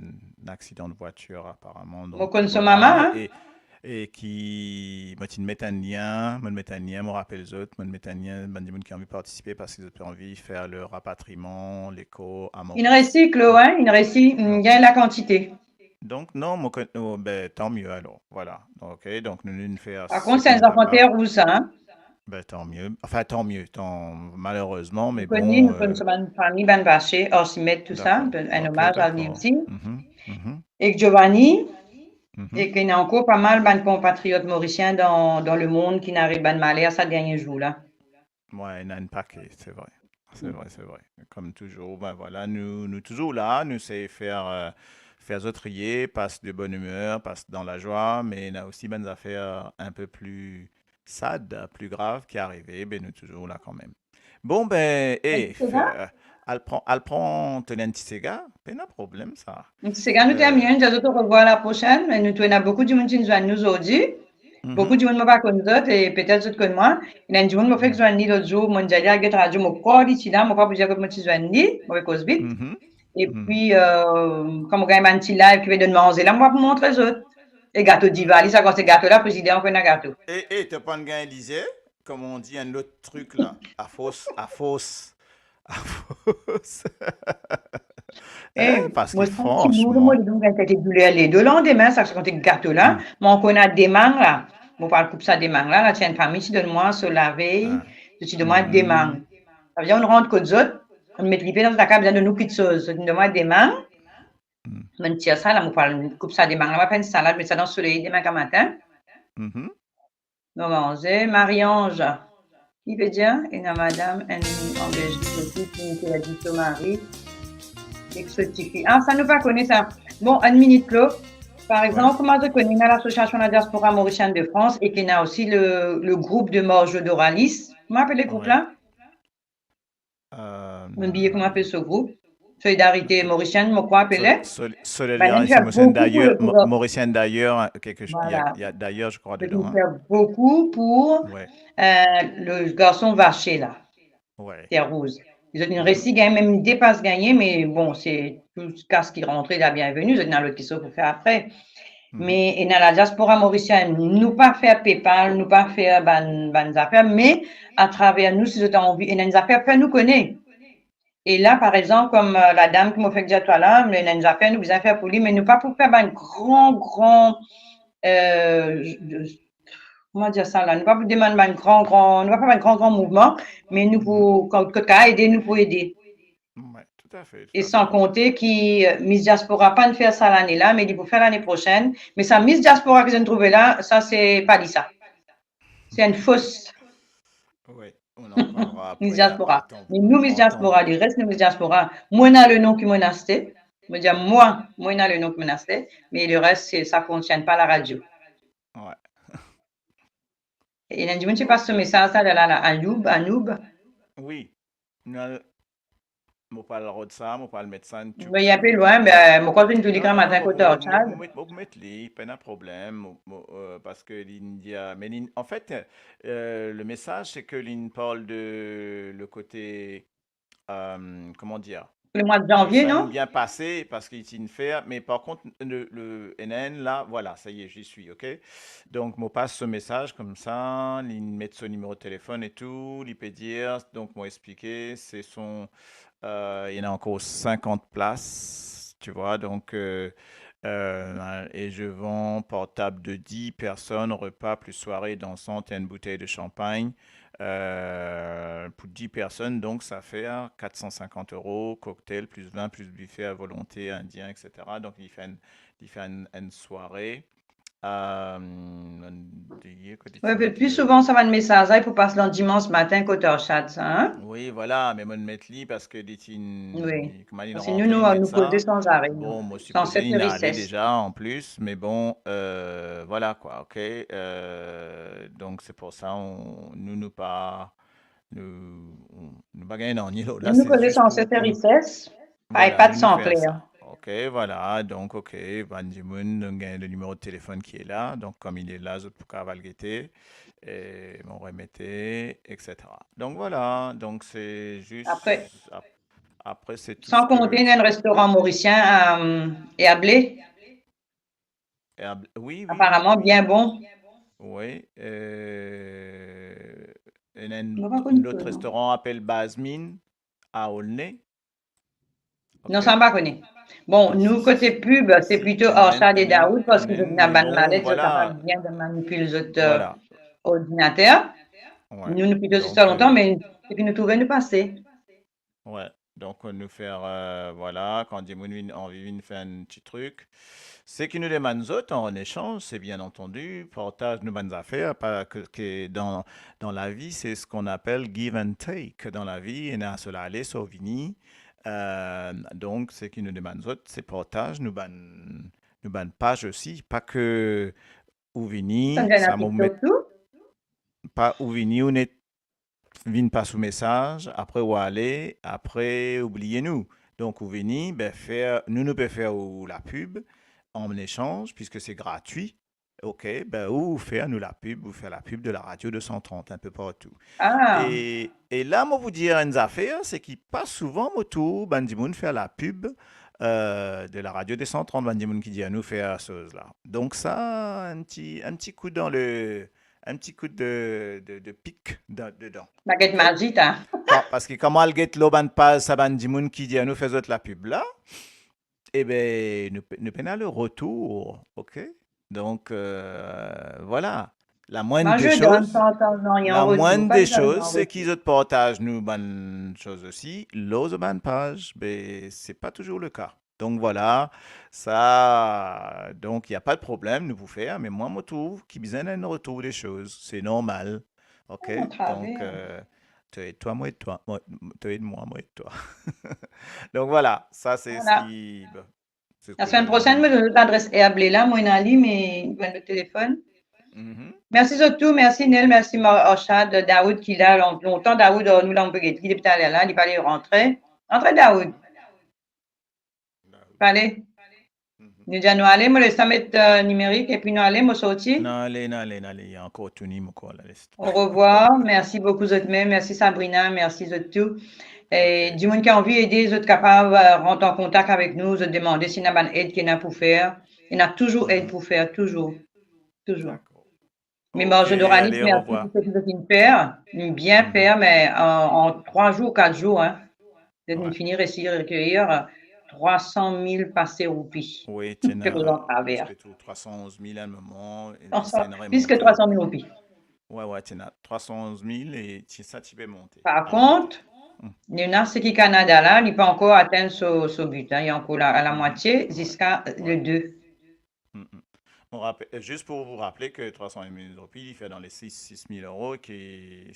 accident de voiture apparemment. Moi, Donc, connais son voilà. maman, hein? Et qui moi tu me mets un lien, me rappelle les autres, me met un lien, ben, des gens qui ont envie de participer parce qu'ils ont envie de faire le rapatriement, l'écho à Il recycle, hein? Il recycle, il gagne la quantité. Donc non, ben, tant mieux alors. Voilà. Ok, donc nous faire Par ce contre, qui c'est un nous enfant appartient. rouge, ça, hein? Ben, tant mieux. Enfin, tant mieux. Malheureusement, mais Nous connaissons, bon. nous sommes une famille, ben vaché, Orsimètre, tout ça. D'accord. Un Ok, hommage à lui d'accord. aussi. Mhm. Et Giovanni, Mhm. et qu'il y a encore pas mal de compatriotes mauriciens dans le monde qui n'arrivent pas de malheur ces derniers jours, là. Ouais, il y en a un paquet, c'est vrai. C'est vrai. Comme toujours, ben voilà, nous toujours là, nous c'est faire trier, passe de bonne humeur, passe dans la joie, mais il y a aussi des affaires un peu plus sad, plus graves qui arrivent, ben nous toujours là quand même. Bon, ben, elle prend tenir un petit cigare, pas de problème ça. C'est quand nous terminons, nous allons te revoir la prochaine. Et nous avons beaucoup de monde qui nous joignent nous aujourd'hui. Beaucoup de monde ne pas connaître nous autres et peut-être d'autres que moi. Il y a des gens qui m'ont fait que je joigne l'autre jour. Moi, j'ai dit à la radio, mon corps ici là, mon pas dire que moi je joigne lui, moi cause vite. Et puis, comme on gagne un petit live qui veut de manger là, moi pour montrer aux autres. Et gâteau d'Ivali, ça quand c'est gâteau là, président, on connaît un gâteau. Et tu pas de Élysée, comme on dit un autre truc là, à fausse. Parce que franchement. Les deux lendemain, ça compte gâteau là. Mais on connaît des mangues là. On parle coupe ça des mangues là. Là, tiens, une famille, tu donnes-moi sur la veille. Tu donnes-moi des mangues. Ça veut dire, on rentre qu'aux autres. On met les pieds dans la cave, besoin de nous quitter chose. Tu donnes-moi des mangues. On tire ça là, on parle coupe ça des mangues. On va faire une salade, mettre ça dans le soleil demain matin. Non, c'est Marie-Ange. Qui veut dire, et la madame, en Belgique aussi, qui a dit son mari, exotifie. Ah, ça nous pas connaît ça. Bon, une minute, Claude. Par exemple, comment je connais l'association de la diaspora mauricienne de France et qu'il y a aussi le groupe de Morge d'Oralis. Comment appelle le groupe Ouais. là? Euh, Oublié comment appelle ce groupe. Solidarité mauricienne, moi, quoi appeler? Ben, nous Solidarité fait mauricienne beaucoup pour d'ailleurs, le gouvernement. mauricienne d'ailleurs, Voilà. il y a d'ailleurs, je crois, Nous dedans. Hein. fait beaucoup pour Ouais, le garçon vaché là, ouais. Terre Rose. Ils ont une récit gagné, même une dépasse gagnée, mais bon, c'est tout ce cas qui rentrait la bienvenue. Ils ont dans l'autre qui s'en pour faire après. Mhm. Mais et dans la diaspora mauricienne, nous pas faire PayPal, nous pas faire ban affaires, mais à travers nous, si vous avez envie, et dans les affaires, faire nous connaît. Et là, par exemple, comme la dame qui m'a fait dire toi là, mais dans les affaires, nous vous affaires pour lui, mais nous pas pour faire un grand, comment dire ça là, nous pas pour demander un nous pas faire un grand mouvement, mais nous pour, quand aider, nous pour aider. Ouais, tout à fait. Et sans compter que Miss Diaspora pas de faire ça l'année là, mais il faut faire l'année prochaine. Mais ça, Miss Diaspora que j'ai trouvé là, ça, c'est pas dit ça. C'est une fausse Oui, on en parlera Miss après. Diaspora. Mais nous, Miss Diaspora, le reste de Miss Diaspora, moi, on a le nom qui monasté. Je veux dire, moi, on a le nom qui monasté, mais le reste, ça ne fonctionne pas à la radio. Ouais. Et il a dit, je ne sais pas ce message là, Anoub. Oui. Je parle de ça, je parle de médecin. Mais il y a plus loin, ben, moi, quand je dis Non, matin, non, côté Orchard. je mettre les, pas de problème, parce que l'India, mais en fait, le message, c'est que l'Inde parle de le côté, comment dire, Le mois de janvier, ça non? bien passé parce qu'il s'y fait, mais par contre, le NN, là, voilà, ça y est, j'y suis, ok? Donc, moi, passe ce message comme ça, il met son numéro de téléphone et tout, il peut dire, donc, moi, expliquer, c'est son, il y en a encore 50 places, tu vois, donc, et je vends portable de 10 personnes, repas plus soirée dansante et une bouteille de champagne. Pour 10 personnes, donc ça fait 450 euros, cocktail plus vin plus buffet à volonté indien, etc. Donc il fait une soirée. Ouais, plus souvent, ça va de message, il faut passer le dimanche matin, côté Orchard, ça, hein? Oui, voilà, mais moi de mettre li parce que Oui. comment il Parce que rentre, nous, il met nous causer ça. sans arrêt, nous. Bon, moi Sans supposé 7 il heures y et allait 16. déjà en plus, mais bon, voilà quoi, ok. Donc c'est pour ça, nous pas, nous pas gagner non, ni l'autre. Là, Nous c'est causer juste sans 7 heures et pour 16. voilà, Pas de nous sang faire clair. ça. Ok, voilà, donc ok, Van Diemen, on gagne le numéro de téléphone qui est là, donc comme il est là, je peux cavalguer et m'en remettre, etc. Donc voilà, donc c'est juste, Après, après c'est tout ce sans compter, il y a un restaurant mauricien et à Blé, oui, oui, oui, apparemment oui. bien bon. Oui. Il y a Je n'ai pas un connu autre ça, non. restaurant appelle Basmine à Aulnay. Non, Ok. ça ne pas connu. Bon, nous, côté pub, c'est plutôt Orchard et Daoud parce qu'ils ont une Mais bonne bon, mallette, ils sont voilà, capables bien de manipuler les autres voilà. ordinateurs. Ouais. Nous, plutôt, c'est ça Donc, longtemps, mais c'est que nous trouvons nous passer. ouais. Donc, on nous faire, voilà, quand des gens ont envie de faire un petit truc. C'est qui nous demandent autres en échange, c'est bien entendu, partage nos bonnes affaires, pas que dans la vie, c'est ce qu'on appelle give and take. Dans la vie, et a cela aller, Sauvigny. Donc, ce qui nous demandent autres, c'est partage, nous ban page aussi, pas que Ça me Ouvini, donne un ça m'a met TikTok tout. pas Ouvini, on est vine pas sous message, après où aller, après oubliez-nous. Donc Ouvini, ben faire, nous pouvons faire la pub en échange, puisque c'est gratuit. OK, ben ou faire nous la pub, ou faire la pub de la radio 230, un peu partout. Ah, Et là, moi vous dire une affaire, c'est qu'il passe souvent autour, Bandimoun faire la pub de la radio 230, Bandimoun qui dit à nous faire ça là. Donc ça, un petit coup dans le, un petit coup de pic dedans. baguette OK? magique, hein. Parce que comment elle get l'oban pas ça Bandimoun qui dit à nous faire la pub là, eh bien, nous prenons le retour. OK? Donc voilà. La moindre Moi, des je donne choses, sans rien en la retour. moindre Pas des de donner choses, en c'est retour. qu'ils autres partagent nous bonnes choses aussi. L'autre bonne page, mais c'est pas toujours le cas. Donc voilà, ça, donc il n'y a pas de problème, nous pouvons faire, mais moi, je trouve qu'il y a besoin d'un retour des choses. C'est normal. OK? Au Donc, travers. tu aides toi, moi aide toi. Tu aides moi, moi aide toi. Donc voilà, ça c'est ce Voilà. qui, bon, c'est ce La que semaine j'avais prochaine, envie. je donne l'adresse et appelez là, moi, une ligne, mais le téléphone. Mhm. Merci surtout, merci Nel, merci Orchad, Daoud qui est là longtemps. Daoud, nous l'avons pas guetté, il est peut-être allé là, il n'est pas allé rentrer. Entrez Daoud, allez. Mhm. Nous disons, nous allons, moi, le summit numérique, et puis nous allons, moi, sortir. Non, allez, il y a encore tout ni quoi là. Au revoir. Merci beaucoup, Zotmé. Merci Sabrina. Merci Zotou. Et Ok. du monde qui a envie d'aider, vous êtes capable de rentrer en contact avec nous, de demander s'il y a une aide qu'il y a pour faire. Il y a toujours aide pour faire, toujours. Toujours. D'accord. Mais Ok, bon, je dois allez, au merci revoir. pour ce que vous avez faire. Bien Mhm. faire, mais en 3 jours, 4 jours, hein. Vous Ouais. allez finir ici recueillir 300 000 passés roupies. Oui, tu Que vous en travers. plus que tout, 311 000 à un moment, et 300 ça n'aurait plus que monté. 300 000 roupies. Ouais, tu as 311 000 et ça, tu peux monter. Par À contre, monter. il y en a ce qui Canada là, il peut encore atteindre ce but. Hein. Il y a encore à la moitié jusqu'à le 2. Mm, mm. Juste pour vous rappeler que 300 000 roupies, il fait dans les 6 000 euros, il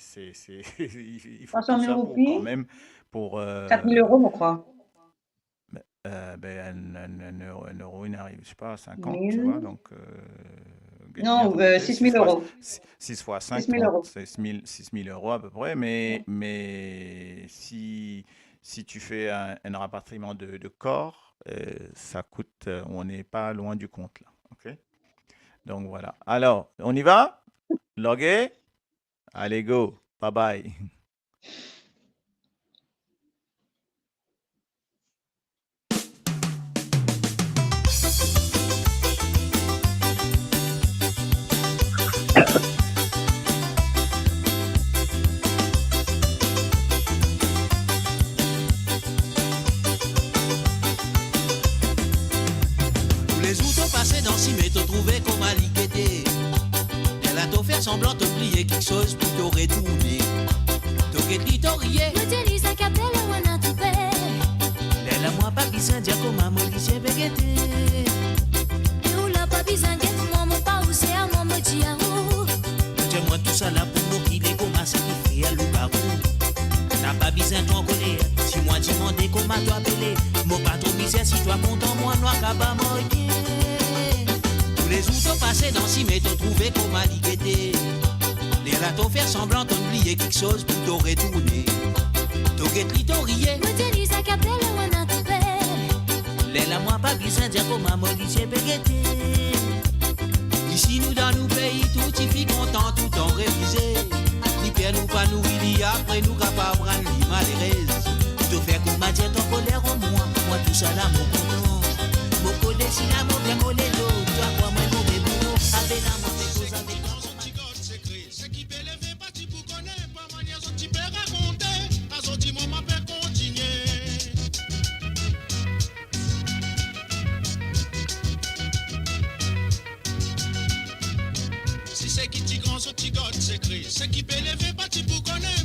faut 300 tout 000 ça pour roupies, quand même, pour 4 000 euros, je crois. un euro, il n'arrive, je sais pas, à 50, tu 1000. vois, donc Non, 6 000 euros. 6 fois 5, 6 000 euros. c'est 6 000 euros à peu près, mais si tu fais un rapatriement de corps, ça coûte, on n'est pas loin du compte là, ok? Donc voilà. Alors, on y va? Logué? Allez, go. Bye bye. Tous les jours t'ont passé dans si mais t'ont trouvé qu'on m'a liquidé. Elle a t'ont fait semblant d'oublier quelque chose pour te retourner. T'as dit t'as rié. Utiliza capella wana tupe. Elle a moi pas besoin de dire comment mon lycée végété. Ula pa bizange momo pa usea momo jiao. Tiens-moi tout ça là pour nous qui les commence à faire le barou. N'a pas besoin de ton colère. Si moi demandé comment toi appeler. Mon pas trop bizarre si toi content moi noir cabas moyen. Tous les jours t'ont passé dans si mais t'ont trouvé qu'on m'a liquidé. Les là t'ont fait semblant d'oublier quelque chose pour te retourner. T'as guetté t'as rié. Utiliza capella wana tupe. Les là moi pas besoin de dire comment mon lycée végété. Ici nous dans nos pays tout y fit content tout en révisé. Ni père nous pas nous il y a après nous capables de rendre malheureuse. Te faire qu'on m'a dit ton colère en moi tout ça là mon content. Mon colère si la mon bien mon lélo, toi quoi moi mon bébé, avec la mon fait cause avec toi. C'est qui peut lever parti pour connaître pas manière son petit père raconter, à son petit moment peut continuer. Si c'est qui t'y grand, son petit god s'écrit. C'est qui peut lever parti pour connaître